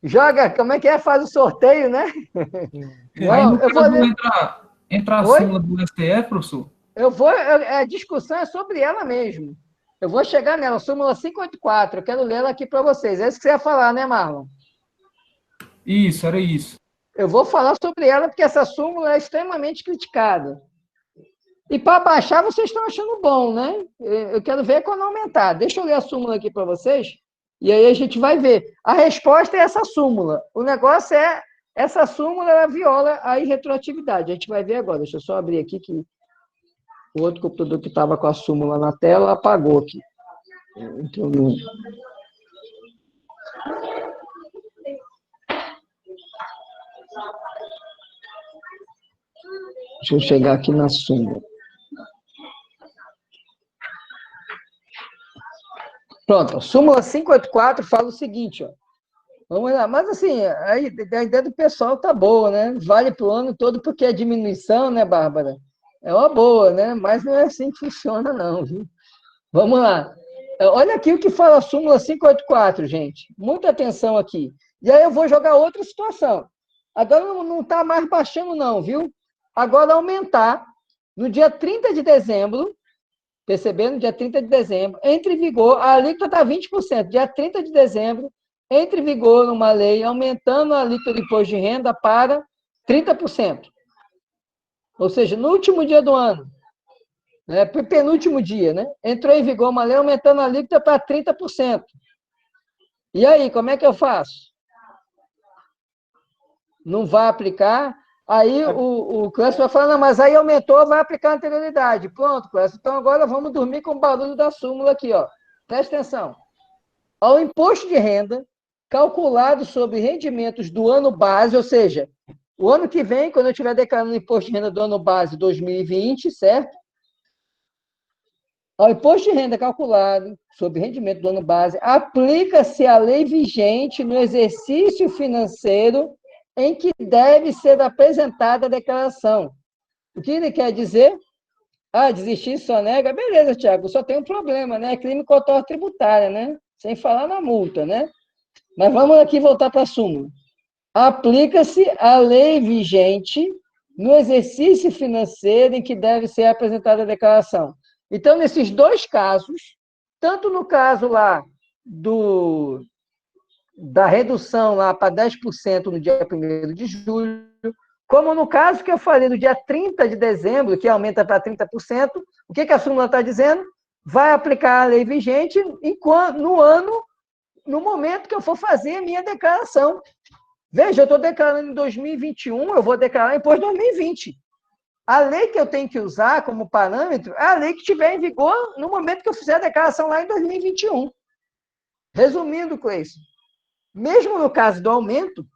Joga, como é que é? Faz o sorteio, né? Aí, no caso, entra a súmula do STF, professor? A discussão é sobre ela mesmo. Eu vou chegar nela, súmula 584, eu quero ler ela aqui para vocês. É isso que você ia falar, né, Marlon? Isso, era isso. Eu vou falar sobre ela, porque essa súmula é extremamente criticada. E para baixar, vocês estão achando bom, né? Eu quero ver quando aumentar. Deixa eu ler a súmula aqui para vocês, e aí a gente vai ver. A resposta é essa súmula. O negócio é, essa súmula ela viola a irretroatividade. A gente vai ver agora. Deixa eu só abrir aqui, que o outro computador que estava com a súmula na tela apagou aqui. Então, deixa eu chegar aqui na súmula. Pronto, a súmula 584 fala o seguinte, ó. Vamos lá, mas assim, a ideia do pessoal tá boa, né? Vale para o ano todo porque é diminuição, né, Bárbara? É uma boa, né? Mas não é assim que funciona, não, viu? Vamos lá. Olha aqui o que fala a súmula 584, gente. Muita atenção aqui. E aí eu vou jogar outra situação. Agora não está mais baixando, não, viu? Agora aumentar no dia 30 de dezembro, percebendo? Dia 30 de dezembro, entre em vigor, a alíquota está 20%. Dia 30 de dezembro, entre em vigor numa lei, aumentando a alíquota do imposto de renda para 30%. Ou seja, no último dia do ano, né, penúltimo dia, né, entrou em vigor uma lei aumentando a alíquota para 30%. E aí, como é que eu faço? Não vai aplicar? Aí o Clécio vai falar, não, mas aí aumentou, vai aplicar a anterioridade. Pronto, Clécio. Então agora vamos dormir com o barulho da súmula aqui, ó. Presta atenção. Ao imposto de renda calculado sobre rendimentos do ano base, ou seja, o ano que vem, quando eu estiver declarando o imposto de renda do ano base 2020, certo? Ao imposto de renda calculado sobre rendimento do ano base, aplica-se a lei vigente no exercício financeiro em que deve ser apresentada a declaração. O que ele quer dizer? Desistir só nega? Beleza, Tiago, só tem um problema, né? Crime contra a ordem tributária, né? Sem falar na multa, né? Mas vamos aqui voltar para a súmula. Aplica-se a lei vigente no exercício financeiro em que deve ser apresentada a declaração. Então, nesses dois casos, tanto no caso lá da redução lá para 10% no dia 1º de julho, como no caso que eu falei do dia 30 de dezembro, que aumenta para 30%, o que a súmula está dizendo? Vai aplicar a lei vigente no momento que eu for fazer a minha declaração. Veja, eu estou declarando em 2021, eu vou declarar imposto em 2020. A lei que eu tenho que usar como parâmetro é a lei que estiver em vigor no momento que eu fizer a declaração lá em 2021. Resumindo, Cleiton, mesmo no caso do aumento,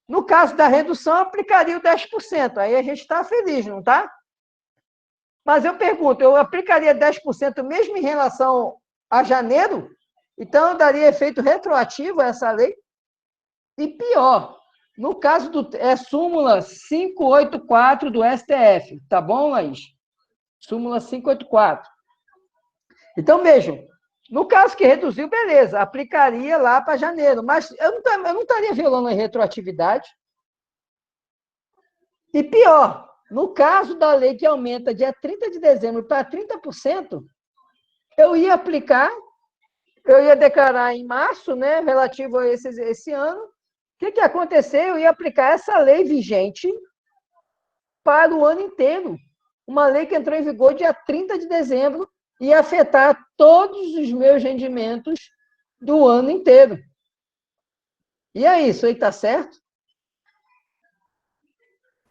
no caso da redução, aplicaria o 10%. Aí a gente está feliz, não está? Mas eu pergunto, eu aplicaria 10% mesmo em relação a janeiro? Então, eu daria efeito retroativo a essa lei? E pior, no caso súmula 584 do STF. Tá bom, Laís? Súmula 584. Então, vejam, no caso que reduziu, beleza, aplicaria lá para janeiro, mas eu não estaria violando a retroatividade. E pior, no caso da lei que aumenta dia 30 de dezembro para 30%, eu ia declarar em março, né, relativo a esse ano. O que ia acontecer? Eu ia aplicar essa lei vigente para o ano inteiro. Uma lei que entrou em vigor dia 30 de dezembro e afetar todos os meus rendimentos do ano inteiro. E é isso aí, está certo?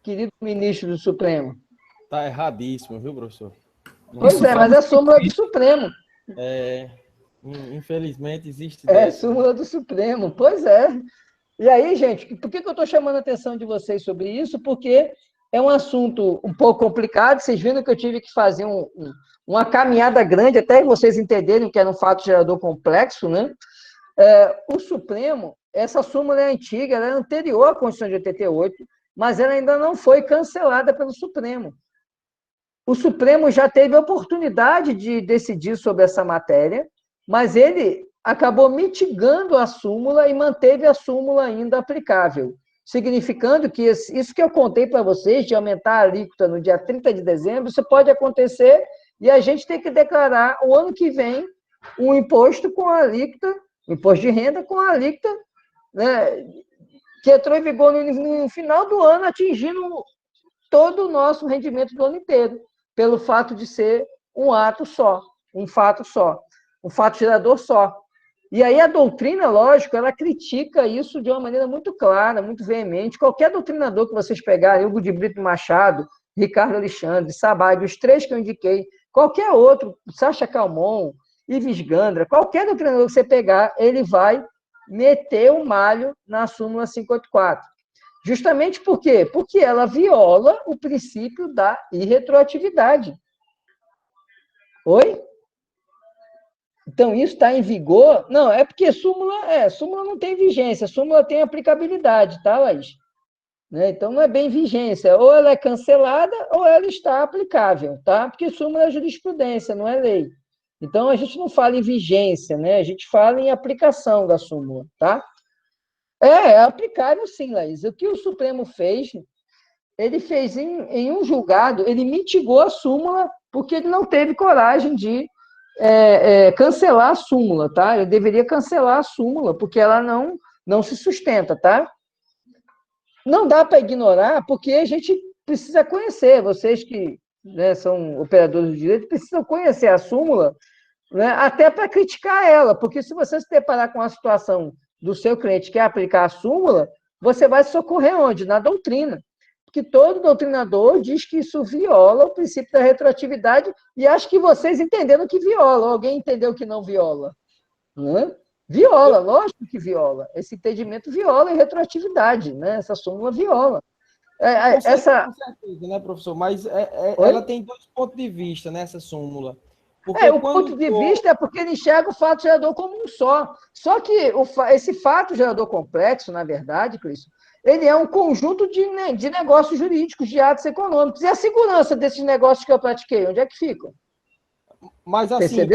Querido ministro do Supremo. Está erradíssimo, viu, professor? Pois é, mas é súmula do Supremo. Infelizmente existe. Súmula do Supremo, pois é. E aí, gente, por que eu estou chamando a atenção de vocês sobre isso? Porque é um assunto um pouco complicado. Vocês viram que eu tive que fazer uma caminhada grande, até vocês entenderem que era um fato gerador complexo, né? O Supremo, essa súmula é antiga, ela é anterior à Constituição de 88, mas ela ainda não foi cancelada pelo Supremo. O Supremo já teve a oportunidade de decidir sobre essa matéria, mas ele acabou mitigando a súmula e manteve a súmula ainda aplicável, significando que isso que eu contei para vocês, de aumentar a alíquota no dia 30 de dezembro, isso pode acontecer e a gente tem que declarar o ano que vem um imposto com a alíquota, imposto de renda com a alíquota, né, que entrou em vigor no final do ano, atingindo todo o nosso rendimento do ano inteiro, pelo fato de ser um ato só, um fato só, um fato gerador só. E aí a doutrina, lógico, ela critica isso de uma maneira muito clara, muito veemente. Qualquer doutrinador que vocês pegarem, Hugo de Brito Machado, Ricardo Alexandre, Sabag, os três que eu indiquei, qualquer outro, Sacha Calmon, Ives Gandra, qualquer doutrinador que você pegar, ele vai meter o malho na súmula 584. Justamente por quê? Porque ela viola o princípio da irretroatividade. Oi? Então, isso está em vigor? Não, é porque súmula não tem vigência, súmula tem aplicabilidade, tá, Laís? Né? Então, não é bem vigência, ou ela é cancelada ou ela está aplicável, tá? Porque súmula é jurisprudência, não é lei. Então, a gente não fala em vigência, né? A gente fala em aplicação da súmula, tá? É aplicável sim, Laís. O que o Supremo fez, ele fez em um julgado, ele mitigou a súmula porque ele não teve coragem de cancelar a súmula, tá? Ele deveria cancelar a súmula, porque ela não se sustenta, tá? Não dá para ignorar, porque a gente precisa conhecer, vocês que, né, são operadores de direito, precisam conhecer a súmula, né, até para criticar ela, porque se você se deparar com a situação do seu cliente que quer aplicar a súmula, você vai socorrer onde? Na doutrina. Porque todo doutrinador diz que isso viola o princípio da retroatividade e acho que vocês entenderam que viola. Alguém entendeu que não viola? Né? Viola, lógico que viola. Esse entendimento viola a retroatividade, né? Essa súmula viola. Com certeza, né, professor? Mas ela tem dois pontos de vista nessa súmula. Porque o ponto de vista é porque ele enxerga o fato gerador como um só. Só que esse fato gerador complexo, na verdade, Cris, ele é um conjunto de negócios jurídicos, de atos econômicos. E a segurança desses negócios que eu pratiquei, onde é que ficam? Mas assim,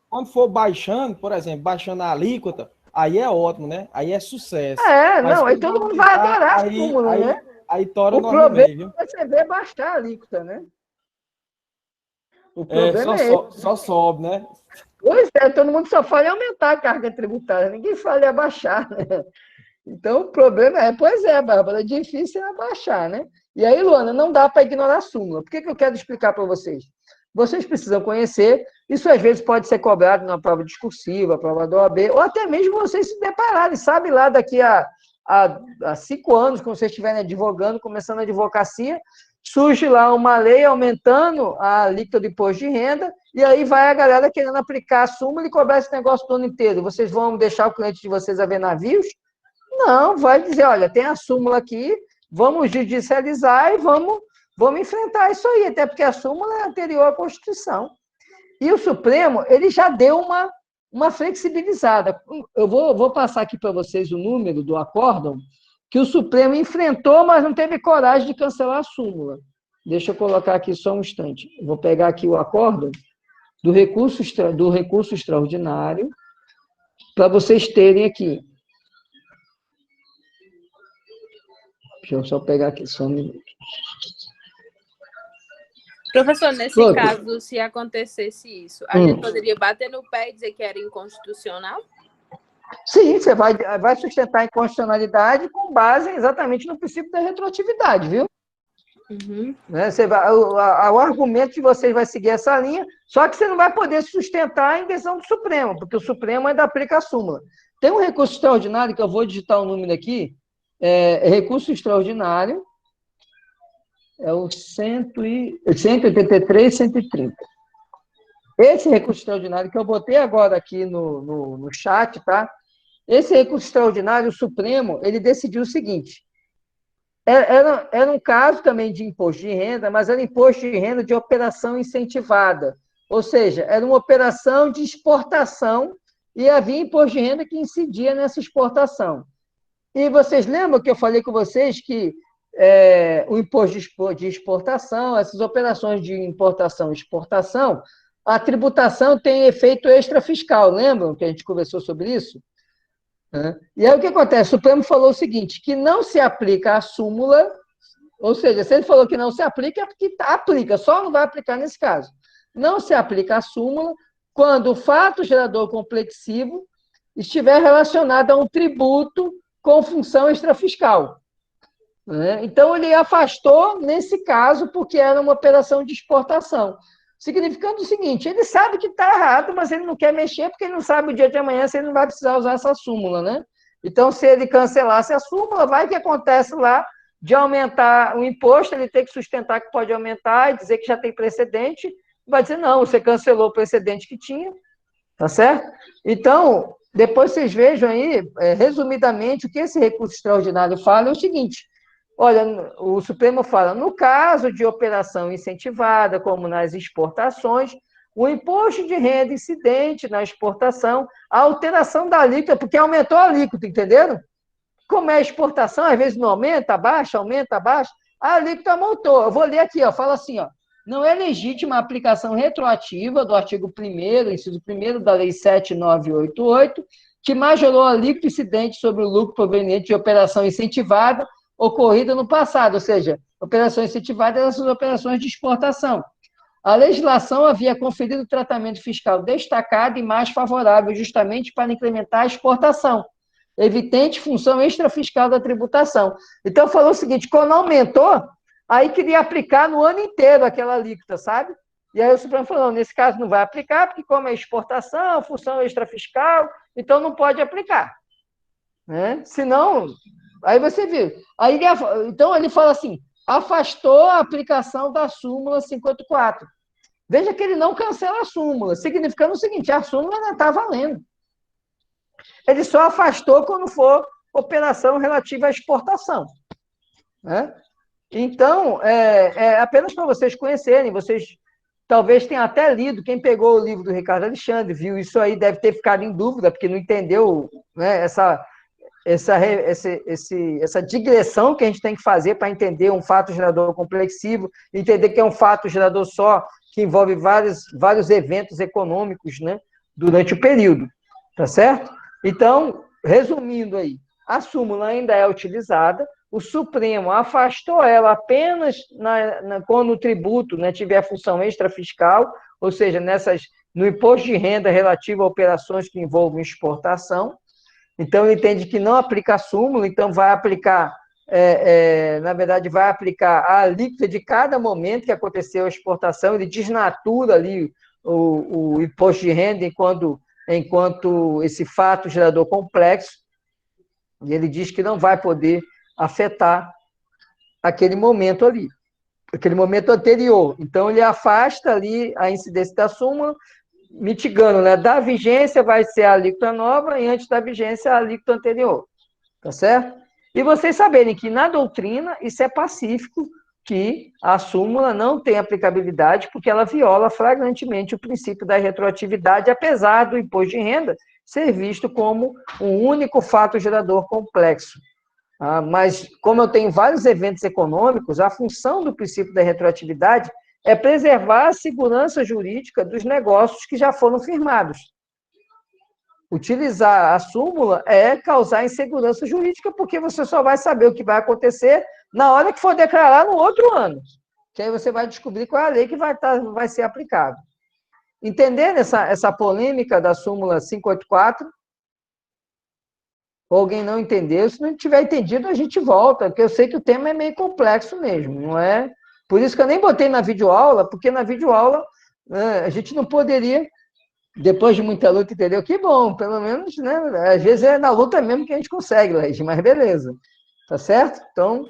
quando for baixando, por exemplo, baixando a alíquota, aí é ótimo, né? Aí é sucesso. Aí todo mundo vai adorar a súmula, né? Aí tora o problema é você ver baixar a alíquota, né? O problema é esse. Só sobe, né? Pois é, todo mundo só fala em aumentar a carga tributária, ninguém fala em abaixar, né? Então, o problema é, pois é, Bárbara, é difícil abaixar, né? E aí, Luana, não dá para ignorar a súmula. Por que eu quero explicar para vocês? Vocês precisam conhecer, isso às vezes pode ser cobrado na prova discursiva, prova da OAB, ou até mesmo vocês se depararem, sabe, lá daqui a 5 anos, quando vocês estiverem advogando, começando a advocacia, surge lá uma lei aumentando a alíquota do imposto de renda, e aí vai a galera querendo aplicar a súmula e cobrar esse negócio o ano inteiro. Vocês vão deixar o cliente de vocês a ver navios? Não, vai dizer, olha, tem a súmula aqui, vamos judicializar e vamos enfrentar isso aí, até porque a súmula é anterior à Constituição. E o Supremo, ele já deu uma flexibilizada. Eu vou passar aqui para vocês o número do acórdão que o Supremo enfrentou, mas não teve coragem de cancelar a súmula. Deixa eu colocar aqui só um instante. Vou pegar aqui o acórdão do recurso extraordinário, para vocês terem aqui. Deixa eu só pegar aqui só um minuto. Professor, nesse caso, se acontecesse isso, a gente poderia bater no pé e dizer que era inconstitucional? Sim, você vai sustentar a inconstitucionalidade com base exatamente no princípio da retroatividade, viu? Uhum. Né? O argumento de vocês vai seguir essa linha, só que você não vai poder sustentar a invenção do Supremo, porque o Supremo ainda aplica a súmula. Tem um recurso extraordinário, que eu vou digitar o número aqui, recurso extraordinário, é o 183, 130. Esse recurso extraordinário que eu botei agora aqui no chat, tá? Esse recurso extraordinário, o Supremo, ele decidiu o seguinte, era um caso também de imposto de renda, mas era imposto de renda de operação incentivada, ou seja, era uma operação de exportação e havia imposto de renda que incidia nessa exportação. E vocês lembram que eu falei com vocês que o imposto de exportação, essas operações de importação e exportação, a tributação tem efeito extrafiscal, lembram que a gente conversou sobre isso? E aí o que acontece? O Supremo falou o seguinte, que não se aplica a súmula, ou seja, se ele falou que não se aplica, é porque aplica, só não vai aplicar nesse caso. Não se aplica a súmula quando o fato gerador complexivo estiver relacionado a um tributo com função extrafiscal. Então, ele afastou nesse caso porque era uma operação de exportação. Significando o seguinte, ele sabe que está errado, mas ele não quer mexer porque ele não sabe o dia de amanhã se ele não vai precisar usar essa súmula, né? Então, se ele cancelasse a súmula, vai que acontece lá de aumentar o imposto, ele tem que sustentar que pode aumentar e dizer que já tem precedente, vai dizer, não, você cancelou o precedente que tinha, tá certo? Então, depois vocês vejam aí, resumidamente, o que esse recurso extraordinário fala é o seguinte, olha, o Supremo fala, no caso de operação incentivada, como nas exportações, o imposto de renda incidente na exportação, a alteração da alíquota, porque aumentou a alíquota, entenderam? Como é exportação, às vezes não aumenta, abaixa, a alíquota aumentou. Eu vou ler aqui, fala assim, não é legítima a aplicação retroativa do artigo 1º, inciso 1º da Lei 7988, que majorou a alíquota incidente sobre o lucro proveniente de operação incentivada ocorrida no passado, ou seja, operações incentivadas eram as operações de exportação. A legislação havia conferido tratamento fiscal destacado e mais favorável justamente para incrementar a exportação, evidente função extrafiscal da tributação. Então, falou o seguinte, quando aumentou, aí queria aplicar no ano inteiro aquela alíquota, sabe? E aí o Supremo falou, nesse caso não vai aplicar, porque como é exportação, função extrafiscal, então não pode aplicar. Senão, aí você viu. Então, ele fala assim, afastou a aplicação da súmula 54. Veja que ele não cancela a súmula, significando o seguinte, a súmula ainda está valendo. Ele só afastou quando for operação relativa à exportação. Então, apenas para vocês conhecerem, vocês talvez tenham até lido, quem pegou o livro do Ricardo Alexandre, viu isso aí, deve ter ficado em dúvida, porque não entendeu, essa digressão que a gente tem que fazer para entender um fato gerador complexivo, entender que é um fato gerador só, que envolve vários eventos econômicos, né, durante o período, tá certo? Então, resumindo aí, a súmula ainda é utilizada, o Supremo afastou ela apenas quando o tributo, né, tiver função extrafiscal, ou seja, no imposto de renda relativo a operações que envolvem exportação. Então, ele entende que não aplica a súmula, então vai aplicar, na verdade, vai aplicar a alíquota de cada momento que aconteceu a exportação, ele desnatura ali o imposto de renda enquanto esse fato gerador complexo, e ele diz que não vai poder afetar aquele momento ali, aquele momento anterior. Então, ele afasta ali a incidência da súmula, mitigando, né? Da vigência vai ser a alíquota nova e antes da vigência a alíquota anterior, tá certo? E vocês saberem que na doutrina isso é pacífico, que a súmula não tem aplicabilidade porque ela viola flagrantemente o princípio da retroatividade, apesar do imposto de renda ser visto como um único fato gerador complexo. Mas, como eu tenho vários eventos econômicos, a função do princípio da retroatividade é preservar a segurança jurídica dos negócios que já foram firmados. Utilizar a súmula é causar insegurança jurídica, porque você só vai saber o que vai acontecer na hora que for declarar no outro ano. Que aí você vai descobrir qual é a lei que vai ser aplicada. Entendendo essa polêmica da súmula 584? Ou alguém não entendeu? Se não tiver entendido, a gente volta, porque eu sei que o tema é meio complexo mesmo, não é? Por isso que eu nem botei na videoaula, porque na videoaula a gente não poderia, depois de muita luta, entendeu? Que bom, pelo menos, né? Às vezes é na luta mesmo que a gente consegue, Laís, mas beleza. Tá certo? Então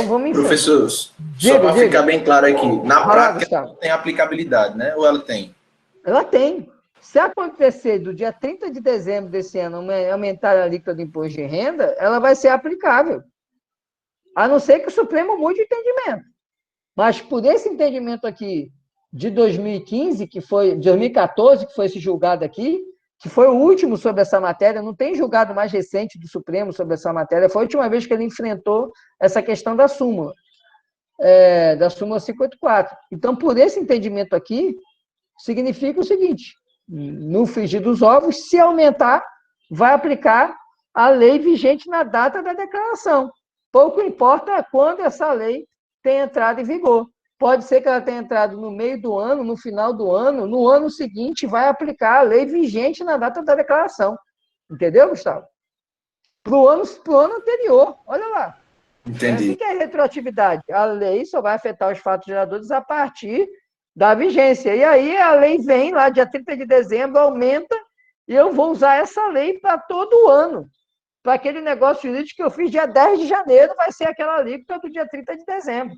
vamos em frente. Professor, só para ficar bem claro aqui, na prática não tem aplicabilidade, né? Ou ela tem? Ela tem. Se acontecer do dia 30 de dezembro desse ano aumentar a alíquota do imposto de renda, ela vai ser aplicável. A não ser que o Supremo mude o entendimento. Mas por esse entendimento aqui de 2015, 2014, que foi esse julgado aqui, que foi o último sobre essa matéria, não tem julgado mais recente do Supremo sobre essa matéria, foi a última vez que ele enfrentou essa questão da súmula 584. Então, por esse entendimento aqui, significa o seguinte: no frigir dos ovos, se aumentar, vai aplicar a lei vigente na data da declaração. Pouco importa quando essa lei tem entrado em vigor. Pode ser que ela tenha entrado no meio do ano, no final do ano, no ano seguinte vai aplicar a lei vigente na data da declaração. Entendeu, Gustavo? Para o ano anterior. Olha lá. Entendi. O que é retroatividade? A lei só vai afetar os fatos geradores a partir da vigência. E aí a lei vem lá, dia 30 de dezembro, aumenta, e eu vou usar essa lei para todo o ano. Para aquele negócio jurídico que eu fiz dia 10 de janeiro, vai ser aquela alíquota do dia 30 de dezembro.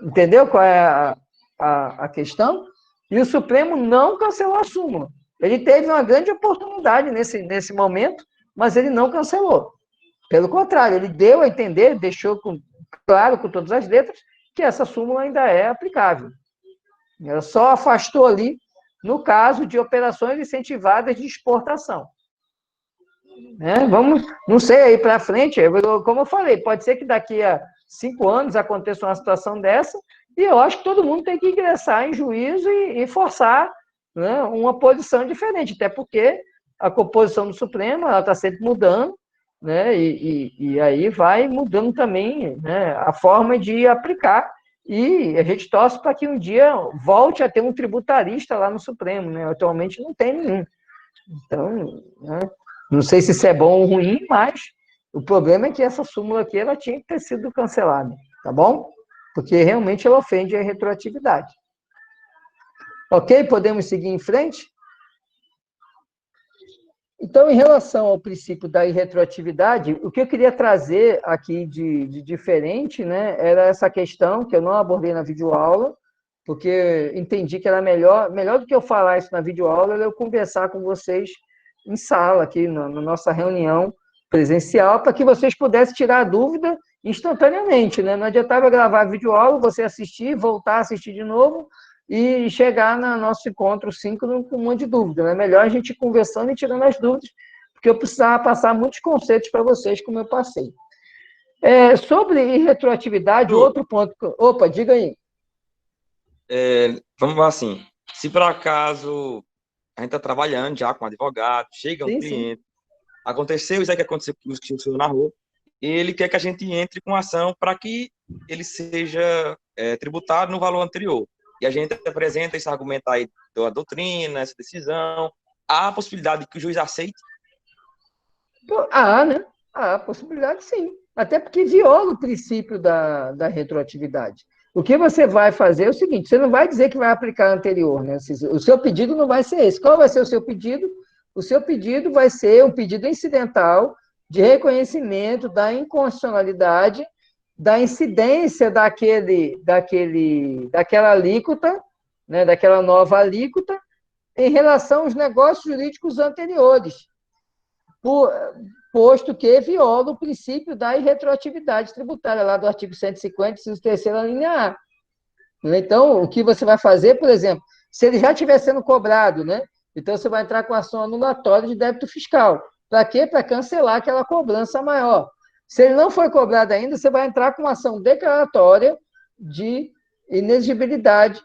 Entendeu qual é a questão? E o Supremo não cancelou a súmula. Ele teve uma grande oportunidade nesse momento, mas ele não cancelou. Pelo contrário, ele deu a entender, deixou claro com todas as letras, que essa súmula ainda é aplicável. Ela só afastou ali, no caso de operações incentivadas de exportação. Não sei, aí para frente, como eu falei, pode ser que daqui a 5 anos aconteça uma situação dessa, e eu acho que todo mundo tem que ingressar em juízo e forçar, né, uma posição diferente, até porque a composição do Supremo está sempre mudando, né, e aí vai mudando também, né, a forma de aplicar, e a gente torce para que um dia volte a ter um tributarista lá no Supremo, né? Atualmente não tem nenhum. Então, né, não sei se isso é bom ou ruim, mas o problema é que essa súmula aqui ela tinha que ter sido cancelada, tá bom? Porque realmente ela ofende a retroatividade. Ok? Podemos seguir em frente? Então, em relação ao princípio da irretroatividade, o que eu queria trazer aqui de diferente, né, era essa questão que eu não abordei na videoaula, porque entendi que era melhor do que eu falar isso na videoaula, era eu conversar com vocês em sala, aqui na nossa reunião presencial, para que vocês pudessem tirar a dúvida instantaneamente, né? Não adiantava gravar a videoaula, você assistir, voltar a assistir de novo, e chegar no nosso encontro síncrono com um monte de dúvida. É, né? Melhor a gente ir conversando e tirando as dúvidas, porque eu precisava passar muitos conceitos para vocês, como eu passei. Sobre retroatividade, outro ponto... Opa, diga aí. Vamos assim, se por acaso a gente está trabalhando já com advogado, chega um cliente, aconteceu isso aí que aconteceu, que o senhor narrou, ele quer que a gente entre com ação para que ele seja tributado no valor anterior. E a gente apresenta esse argumento aí da doutrina, essa decisão. Há a possibilidade de que o juiz aceite? Há, né? Há a possibilidade, sim. Até porque viola o princípio da retroatividade. O que você vai fazer é o seguinte, você não vai dizer que vai aplicar a anterior, né? O seu pedido não vai ser esse. Qual vai ser o seu pedido? O seu pedido vai ser um pedido incidental de reconhecimento da inconstitucionalidade, da incidência daquela alíquota, né, daquela nova alíquota, em relação aos negócios jurídicos anteriores, posto que viola o princípio da irretroatividade tributária, lá do artigo 150, inciso 3º, linha A. Então, o que você vai fazer, por exemplo, se ele já estiver sendo cobrado, né? Então, você vai entrar com ação anulatória de débito fiscal. Para quê? Para cancelar aquela cobrança maior. Se ele não foi cobrado ainda, você vai entrar com uma ação declaratória de inexigibilidade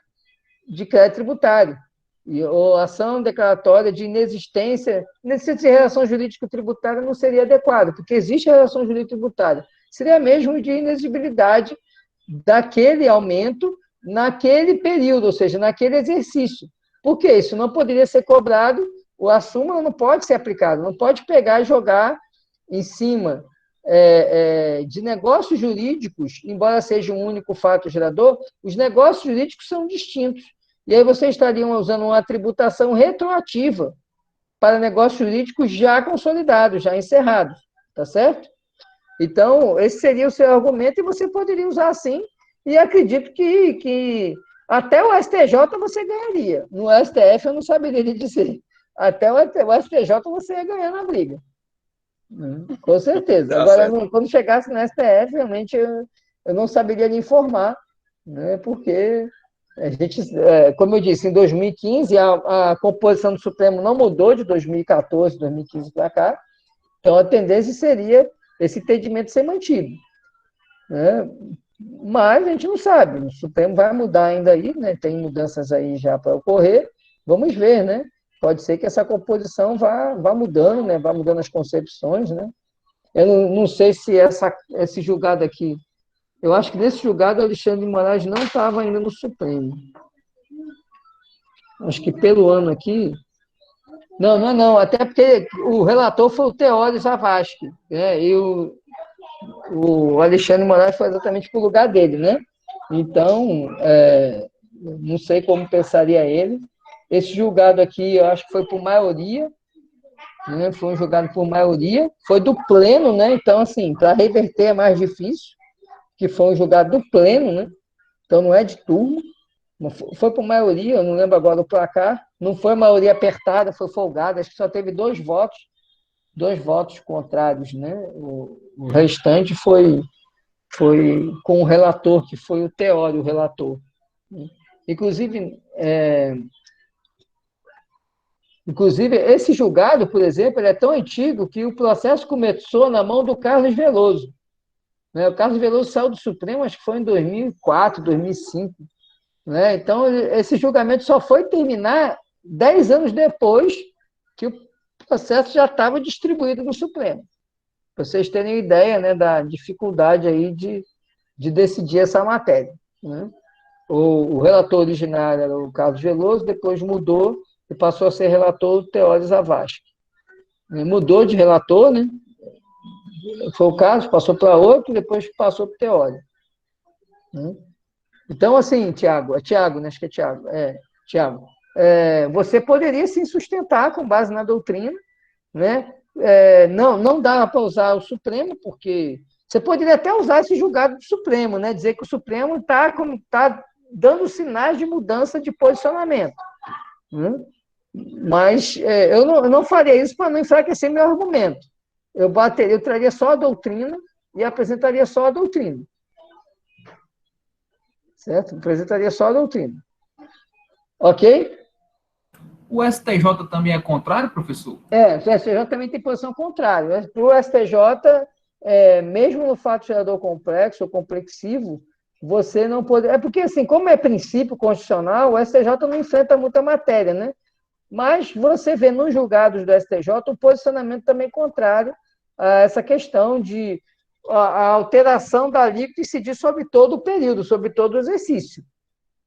de crédito tributário, ou ação declaratória de inexistência de relação jurídico-tributária não seria adequada, porque existe relação jurídico-tributária. Seria mesmo de inexigibilidade daquele aumento naquele período, ou seja, naquele exercício. Por que isso não poderia ser cobrado? A súmula não pode ser aplicada, não pode pegar e jogar em cima de negócios jurídicos, embora seja um único fato gerador, os negócios jurídicos são distintos. E aí vocês estariam usando uma tributação retroativa para negócios jurídicos já consolidados, já encerrados, tá certo? Então, esse seria o seu argumento e você poderia usar assim, e acredito que até o STJ você ganharia. No STF eu não saberia lhe dizer. Até o STJ você ia ganhar na briga. Com certeza. Agora, quando chegasse no STF, realmente eu não saberia lhe informar, né? Porque a gente, como eu disse, em 2015, a composição do Supremo não mudou de 2014, 2015 para cá, então a tendência seria esse entendimento ser mantido, né? Mas a gente não sabe, o Supremo vai mudar ainda aí, né? Tem mudanças aí já para ocorrer, vamos ver, né? Pode ser que essa composição vá mudando, né? Vá mudando as concepções, né? Eu não sei se esse julgado aqui, eu acho que nesse julgado o Alexandre de Moraes não estava ainda no Supremo. Acho que pelo ano aqui... Não, até porque o relator foi o Teório Zavascki, né? E o Alexandre de Moraes foi exatamente para o lugar dele, né? Então, não sei como pensaria ele. Esse julgado aqui, eu acho que foi por maioria, né? Foi um julgado por maioria, foi do pleno, né? Então, assim, para reverter é mais difícil, que foi um julgado do pleno, né? Então não é de turma, foi por maioria, eu não lembro agora o placar, não foi maioria apertada, foi folgada, acho que só teve dois votos contrários, né? O restante foi com o relator, que foi o Teório, o relator. Inclusive, esse julgado, por exemplo, ele é tão antigo que o processo começou na mão do Carlos Veloso. Né? O Carlos Veloso saiu do Supremo, acho que foi em 2004, 2005. Né? Então, esse julgamento só foi terminar 10 anos depois que o processo já estava distribuído no Supremo. Para vocês terem ideia, né, da dificuldade aí de decidir essa matéria. Né? O relator originário era o Carlos Veloso, depois mudou e passou a ser relator o Teório Zavascki. Mudou de relator, né? Foi o caso, passou para outro, depois passou para o Teório. Então, assim, Tiago, né? Acho que é Tiago. Tiago, você poderia sim sustentar com base na doutrina, né? Não dá para usar o Supremo, porque você poderia até usar esse julgado do Supremo, né? Dizer que o Supremo está dando sinais de mudança de posicionamento. Né? Mas eu não faria isso para não enfraquecer meu argumento. Eu traria só a doutrina e apresentaria só a doutrina. Certo? Apresentaria só a doutrina. Ok? O STJ também é contrário, professor? O STJ também tem posição contrária. Para o STJ, mesmo no fato gerador complexo ou complexivo, você não pode... porque, assim, como é princípio constitucional, o STJ não enfrenta muita matéria, né? Mas você vê nos julgados do STJ o posicionamento também contrário a essa questão de a alteração da alíquota incidir sobre todo o período, sobre todo o exercício.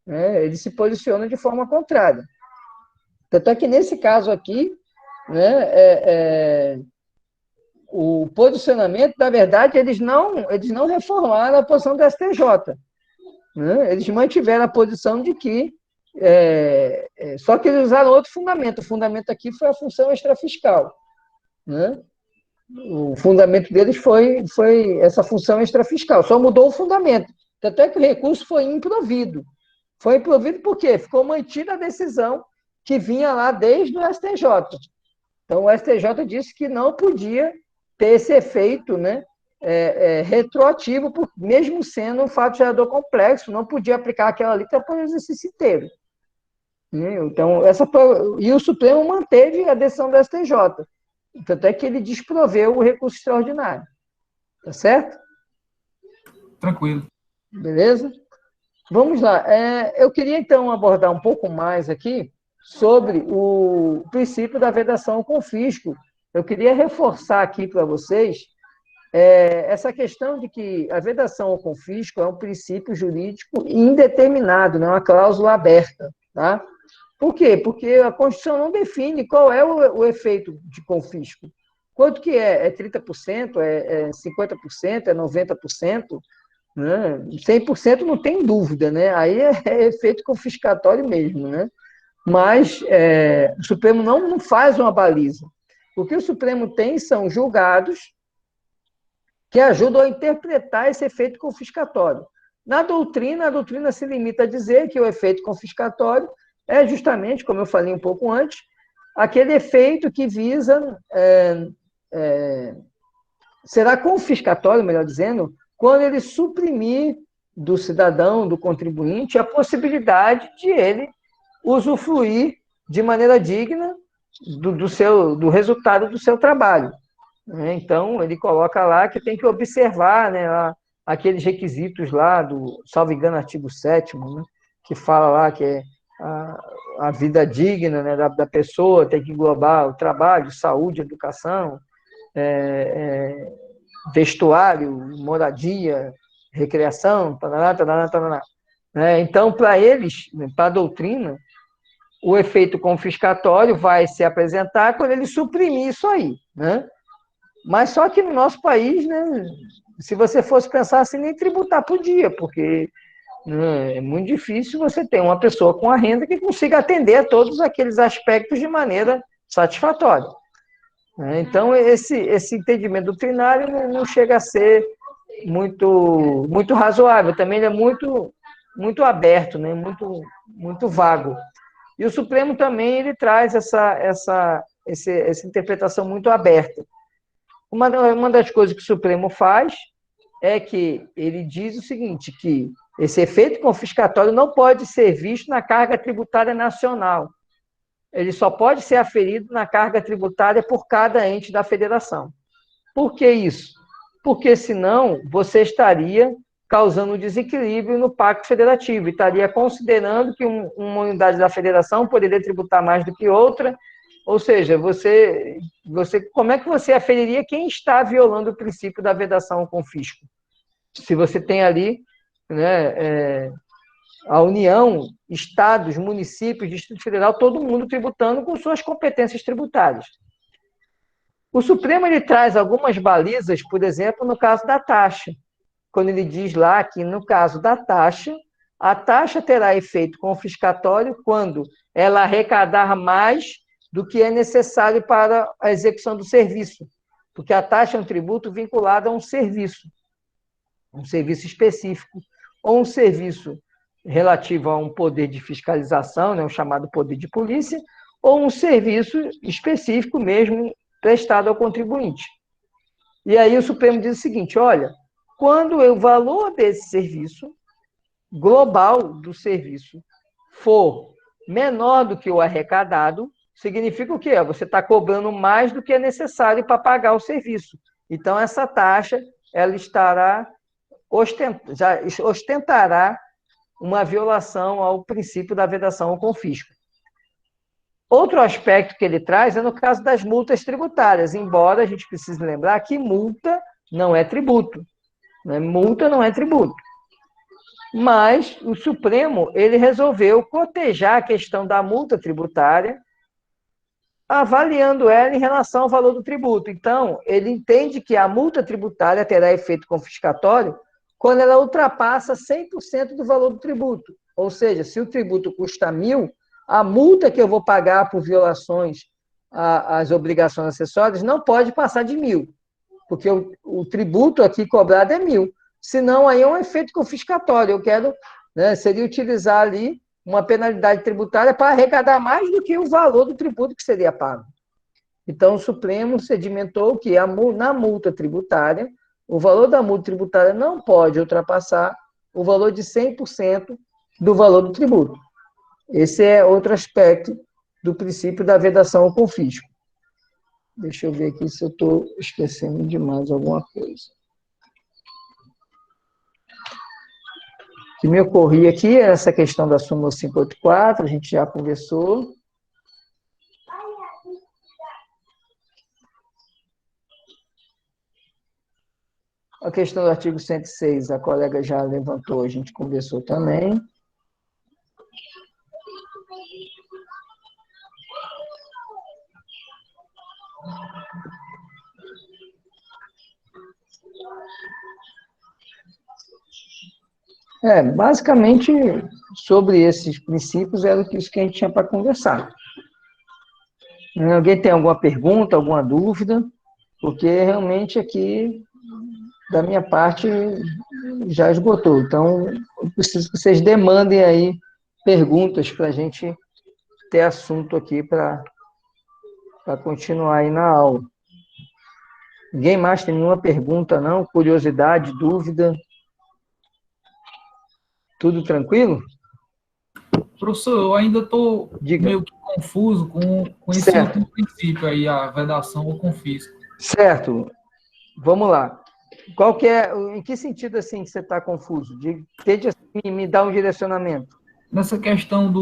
Né? Ele se posiciona de forma contrária. Tanto é que, nesse caso aqui, né, o posicionamento, na verdade, eles não reformaram a posição do STJ. Né? Eles mantiveram a posição de que só que eles usaram outro fundamento. O fundamento aqui foi a função extrafiscal. Né? O fundamento deles foi essa função extrafiscal. Só mudou o fundamento. Tanto é que o recurso foi improvido. Foi improvido por quê? Ficou mantida a decisão que vinha lá desde o STJ. Então, o STJ disse que não podia ter esse efeito, né, retroativo, mesmo sendo um fato gerador complexo, não podia aplicar aquela alíquota para o exercício inteiro. Então, e o Supremo manteve a decisão do STJ. Tanto é que ele desproveu o recurso extraordinário. Tá certo? Tranquilo. Beleza? Vamos lá. Eu queria, então, abordar um pouco mais aqui sobre o princípio da vedação ao confisco. Eu queria reforçar aqui para vocês essa questão de que a vedação ao confisco é um princípio jurídico indeterminado, não é uma cláusula aberta. Tá? Por quê? Porque a Constituição não define qual é o efeito de confisco. Quanto que é? É 30%? É 50%? É 90%? Né? 100% não tem dúvida, né? Aí é efeito confiscatório mesmo, né? Mas o Supremo não faz uma baliza. O que o Supremo tem são julgados que ajudam a interpretar esse efeito confiscatório. Na doutrina, a doutrina se limita a dizer que o efeito confiscatório é justamente, como eu falei um pouco antes, aquele efeito que visa, será confiscatório, melhor dizendo, quando ele suprimir do cidadão, do contribuinte, a possibilidade de ele usufruir de maneira digna do resultado do seu trabalho. Então, ele coloca lá que tem que observar, né, aqueles requisitos lá do, salvo engano, artigo 7º, né, que fala lá que é a vida digna, né, da pessoa, tem que englobar o trabalho, saúde, educação, vestuário, moradia, recreação, taraná, taraná, taraná. Então, para eles, para a doutrina, o efeito confiscatório vai se apresentar quando ele suprimir isso aí, né? Mas só que no nosso país, né, se você fosse pensar assim, nem tributar podia, porque é muito difícil você ter uma pessoa com a renda que consiga atender a todos aqueles aspectos de maneira satisfatória. Então, esse entendimento doutrinário não chega a ser muito razoável. Também ele é muito aberto, né? muito vago. E o Supremo também ele traz essa interpretação muito aberta. Uma das coisas que o Supremo faz é que ele diz o seguinte, que esse efeito confiscatório não pode ser visto na carga tributária nacional. Ele só pode ser aferido na carga tributária por cada ente da federação. Por que isso? Porque, senão, você estaria causando um desequilíbrio no pacto federativo, e estaria considerando que uma unidade da federação poderia tributar mais do que outra, ou seja, como é que você aferiria quem está violando o princípio da vedação ao confisco? Se você tem ali, né, a União, estados, municípios, Distrito Federal, todo mundo tributando com suas competências tributárias. O Supremo ele traz algumas balizas, por exemplo, no caso da taxa, quando ele diz lá que, no caso da taxa, a taxa terá efeito confiscatório quando ela arrecadar mais do que é necessário para a execução do serviço, porque a taxa é um tributo vinculado a um serviço específico, ou um serviço relativo a um poder de fiscalização, né, o chamado poder de polícia, ou um serviço específico mesmo prestado ao contribuinte. E aí o Supremo diz o seguinte, olha, quando o valor desse serviço, global do serviço, for menor do que o arrecadado, significa o quê? Você está cobrando mais do que é necessário para pagar o serviço. Então, essa taxa, ela ostentará uma violação ao princípio da vedação ao confisco. Outro aspecto que ele traz é no caso das multas tributárias, embora a gente precise lembrar que multa não é tributo. Né? Multa não é tributo. Mas o Supremo, ele resolveu cotejar a questão da multa tributária, avaliando ela em relação ao valor do tributo. Então, ele entende que a multa tributária terá efeito confiscatório quando ela ultrapassa 100% do valor do tributo. Ou seja, se o tributo custa 1.000, a multa que eu vou pagar por violações às obrigações acessórias não pode passar de 1.000, porque o tributo aqui cobrado é 1.000. Senão, aí é um efeito confiscatório. Eu quero, né, seria utilizar ali uma penalidade tributária para arrecadar mais do que o valor do tributo que seria pago. Então, o Supremo sedimentou que na multa tributária, o valor da multa tributária não pode ultrapassar o valor de 100% do valor do tributo. Esse é outro aspecto do princípio da vedação ao confisco. Deixa eu ver aqui se eu estou esquecendo de mais alguma coisa. O que me ocorria aqui é essa questão da súmula 584, a gente já conversou. A questão do artigo 106, a colega já levantou, a gente conversou também. Basicamente, sobre esses princípios, era isso que a gente tinha para conversar. Alguém tem alguma pergunta, alguma dúvida? Porque realmente aqui, da minha parte, já esgotou. Então, eu preciso que vocês demandem aí perguntas para a gente ter assunto aqui para continuar aí na aula. Ninguém mais tem nenhuma pergunta, não? Curiosidade, dúvida? Tudo tranquilo? Professor, eu ainda estou meio que confuso com esse último princípio aí, a vedação ou confisco. Certo. Vamos lá. Em que sentido assim que você está confuso? Tente me dar um direcionamento. Nessa questão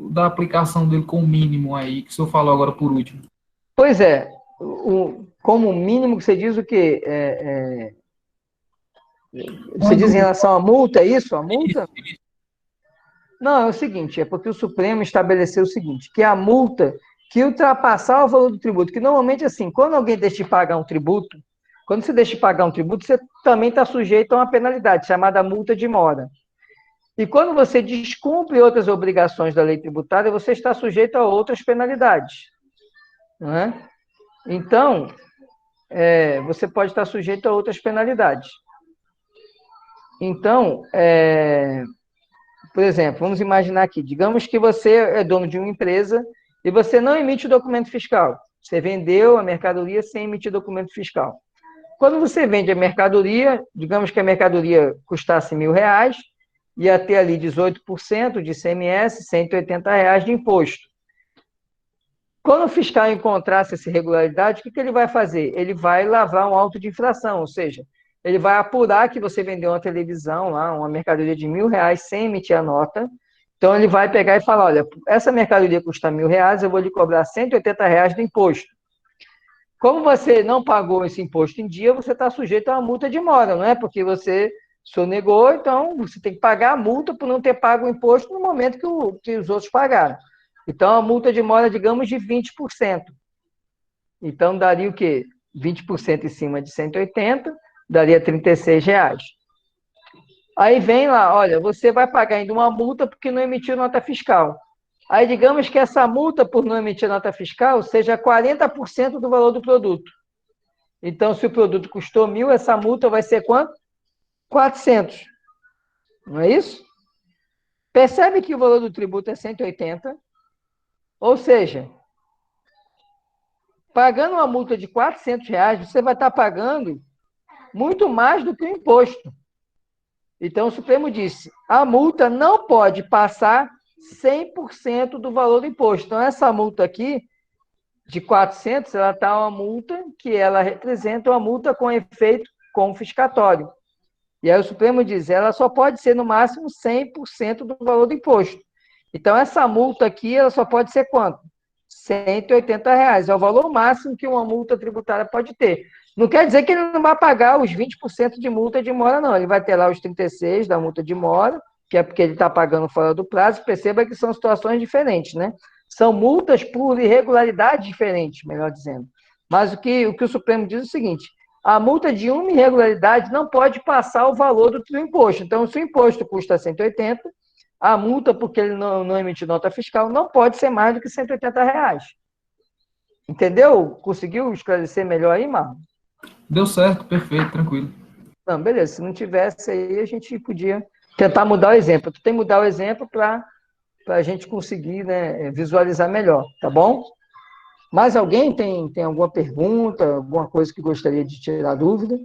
da aplicação dele com o mínimo aí, que o senhor falou agora por último. Pois é. Como mínimo que você diz o quê? Você diz em relação à multa, é isso? A multa? Não, é o seguinte, é porque o Supremo estabeleceu o seguinte, que a multa que ultrapassar o valor do tributo, que normalmente, assim, quando alguém deixa de pagar um tributo, quando você deixa de pagar um tributo, você também está sujeito a uma penalidade, chamada multa de mora. E quando você descumpre outras obrigações da lei tributária, você está sujeito a outras penalidades. Não é? Então, você pode estar sujeito a outras penalidades. Então, por exemplo, vamos imaginar aqui, digamos que você é dono de uma empresa e você não emite o documento fiscal. Você vendeu a mercadoria sem emitir documento fiscal. Quando você vende a mercadoria, digamos que a mercadoria custasse R$1.000, ia ter ali 18% de ICMS, R$180 de imposto. Quando o fiscal encontrasse essa irregularidade, o que ele vai fazer? Ele vai lavrar um auto de infração, ou seja, ele vai apurar que você vendeu uma televisão, lá, uma mercadoria de R$1.000 sem emitir a nota. Então, ele vai pegar e falar, olha, essa mercadoria custa R$1.000, eu vou lhe cobrar R$180 de imposto. Como você não pagou esse imposto em dia, você está sujeito a uma multa de mora, não é? Porque você sonegou, então você tem que pagar a multa por não ter pago o imposto no momento que os outros pagaram. Então, a multa de mora, digamos, de 20%. Então, daria o quê? 20% em cima de 180, daria R$36. Aí vem lá, olha, você vai pagar ainda uma multa porque não emitiu nota fiscal. Aí, digamos que essa multa por não emitir nota fiscal seja 40% do valor do produto. Então, se o produto custou 1.000, essa multa vai ser quanto? 400. Não é isso? Percebe que o valor do tributo é 180? Ou seja, pagando uma multa de R$400, você vai estar pagando muito mais do que o imposto. Então, o Supremo disse, a multa não pode passar 100% do valor do imposto. Então, essa multa aqui, de 400, ela está uma multa que ela representa uma multa com efeito confiscatório. E aí o Supremo diz, ela só pode ser, no máximo, 100% do valor do imposto. Então, essa multa aqui, ela só pode ser quanto? R$180. É o valor máximo que uma multa tributária pode ter. Não quer dizer que ele não vai pagar os 20% de multa de mora, não. Ele vai ter lá os 36% da multa de mora, que é porque ele está pagando fora do prazo. Perceba que são situações diferentes, né? São multas por irregularidade diferentes, melhor dizendo. Mas o que o Supremo diz é o seguinte: a multa de uma irregularidade não pode passar o valor do imposto. Então, se o imposto custa 180, a multa, porque ele não emitiu nota fiscal, não pode ser mais do que R$ 180. Entendeu? Conseguiu esclarecer melhor aí, Marlon? Deu certo, perfeito, tranquilo. Não, beleza. Se não tivesse aí, a gente podia tentar mudar o exemplo. Tu tem que mudar o exemplo para a gente conseguir, né, visualizar melhor, tá bom? Mais alguém tem alguma pergunta, alguma coisa que gostaria de tirar dúvida?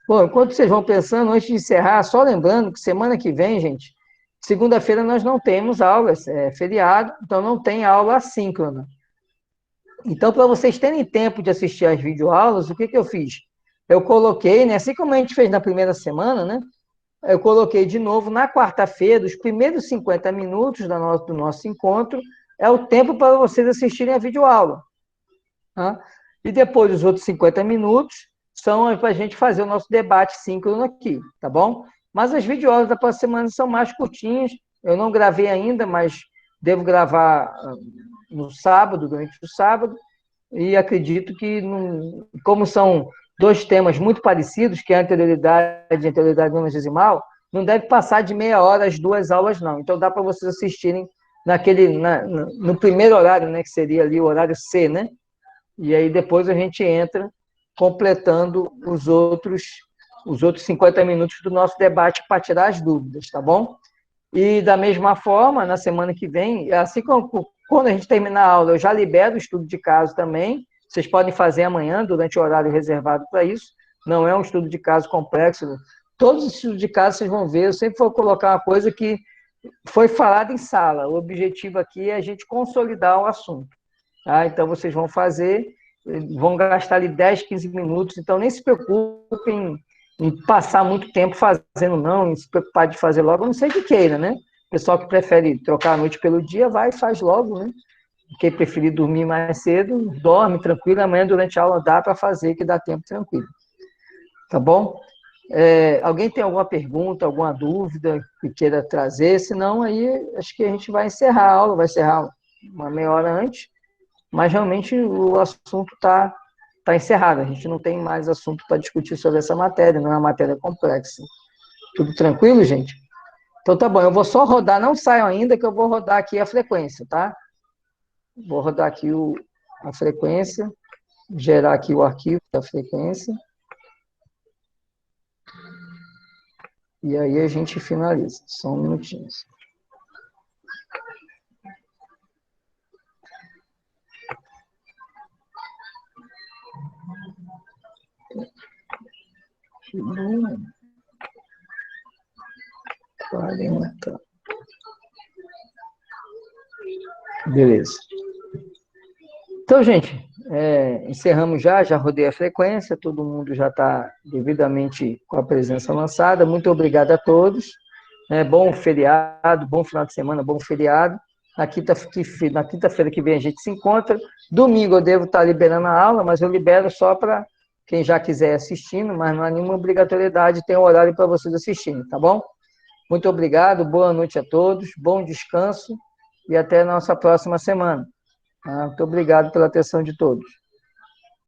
Bom, enquanto vocês vão pensando, antes de encerrar, só lembrando que semana que vem, gente, segunda-feira nós não temos aulas, é feriado, então não tem aula assíncrona. Então, para vocês terem tempo de assistir às videoaulas, o que eu fiz? Eu coloquei, né, assim como a gente fez na primeira semana, né, eu coloquei de novo na quarta-feira, os primeiros 50 minutos do nosso encontro, é o tempo para vocês assistirem a videoaula. Tá? E depois, os outros 50 minutos, são para a gente fazer o nosso debate síncrono aqui, tá bom? Mas as videoaulas da próxima semana são mais curtinhas, eu não gravei ainda, mas devo gravar no sábado, durante o sábado, e acredito que, como são dois temas muito parecidos, que é a anterioridade e a anterioridade nonagesimal, não deve passar de meia hora as duas aulas, não. Então, dá para vocês assistirem no primeiro horário, né, que seria ali o horário C, né? E aí depois a gente entra completando os outros 50 minutos do nosso debate para tirar as dúvidas, tá bom? E da mesma forma, na semana que vem, assim como quando a gente terminar a aula, eu já libero o estudo de caso também. Vocês podem fazer amanhã, durante o horário reservado para isso. Não é um estudo de caso complexo. Todos os estudos de caso vocês vão ver. Eu sempre vou colocar uma coisa que foi falada em sala. O objetivo aqui é a gente consolidar o assunto. Tá? Então, vocês vão fazer, vão gastar ali 10, 15 minutos. Então, nem se preocupem em passar muito tempo fazendo, não, em se preocupar de fazer logo, a não sei que queira, né? O pessoal que prefere trocar a noite pelo dia, vai e faz logo, né? Quem preferir dormir mais cedo, dorme tranquilo, amanhã durante a aula dá para fazer, que dá tempo tranquilo. Tá bom? Alguém tem alguma pergunta, alguma dúvida que queira trazer? Senão, aí, acho que a gente vai encerrar a aula, vai encerrar uma meia hora antes, mas realmente o assunto está encerrado, a gente não tem mais assunto para discutir sobre essa matéria, não é uma matéria complexa. Tudo tranquilo, gente? Então tá bom, eu vou só rodar, não saiam ainda, que eu vou rodar aqui a frequência, tá? Vou rodar aqui a frequência, gerar aqui o arquivo da frequência. E aí a gente finaliza. Só um minutinho. Beleza. Então, gente, encerramos já rodei a frequência, todo mundo já está devidamente com a presença lançada. Muito obrigado a todos. Bom feriado, bom final de semana, bom feriado. Na quinta-feira que vem a gente se encontra. Domingo eu devo estar liberando a aula, mas eu libero só para quem já quiser assistindo, mas não há nenhuma obrigatoriedade, tem um horário para vocês assistirem, tá bom? Muito obrigado, boa noite a todos, bom descanso e até a nossa próxima semana. Muito obrigado pela atenção de todos.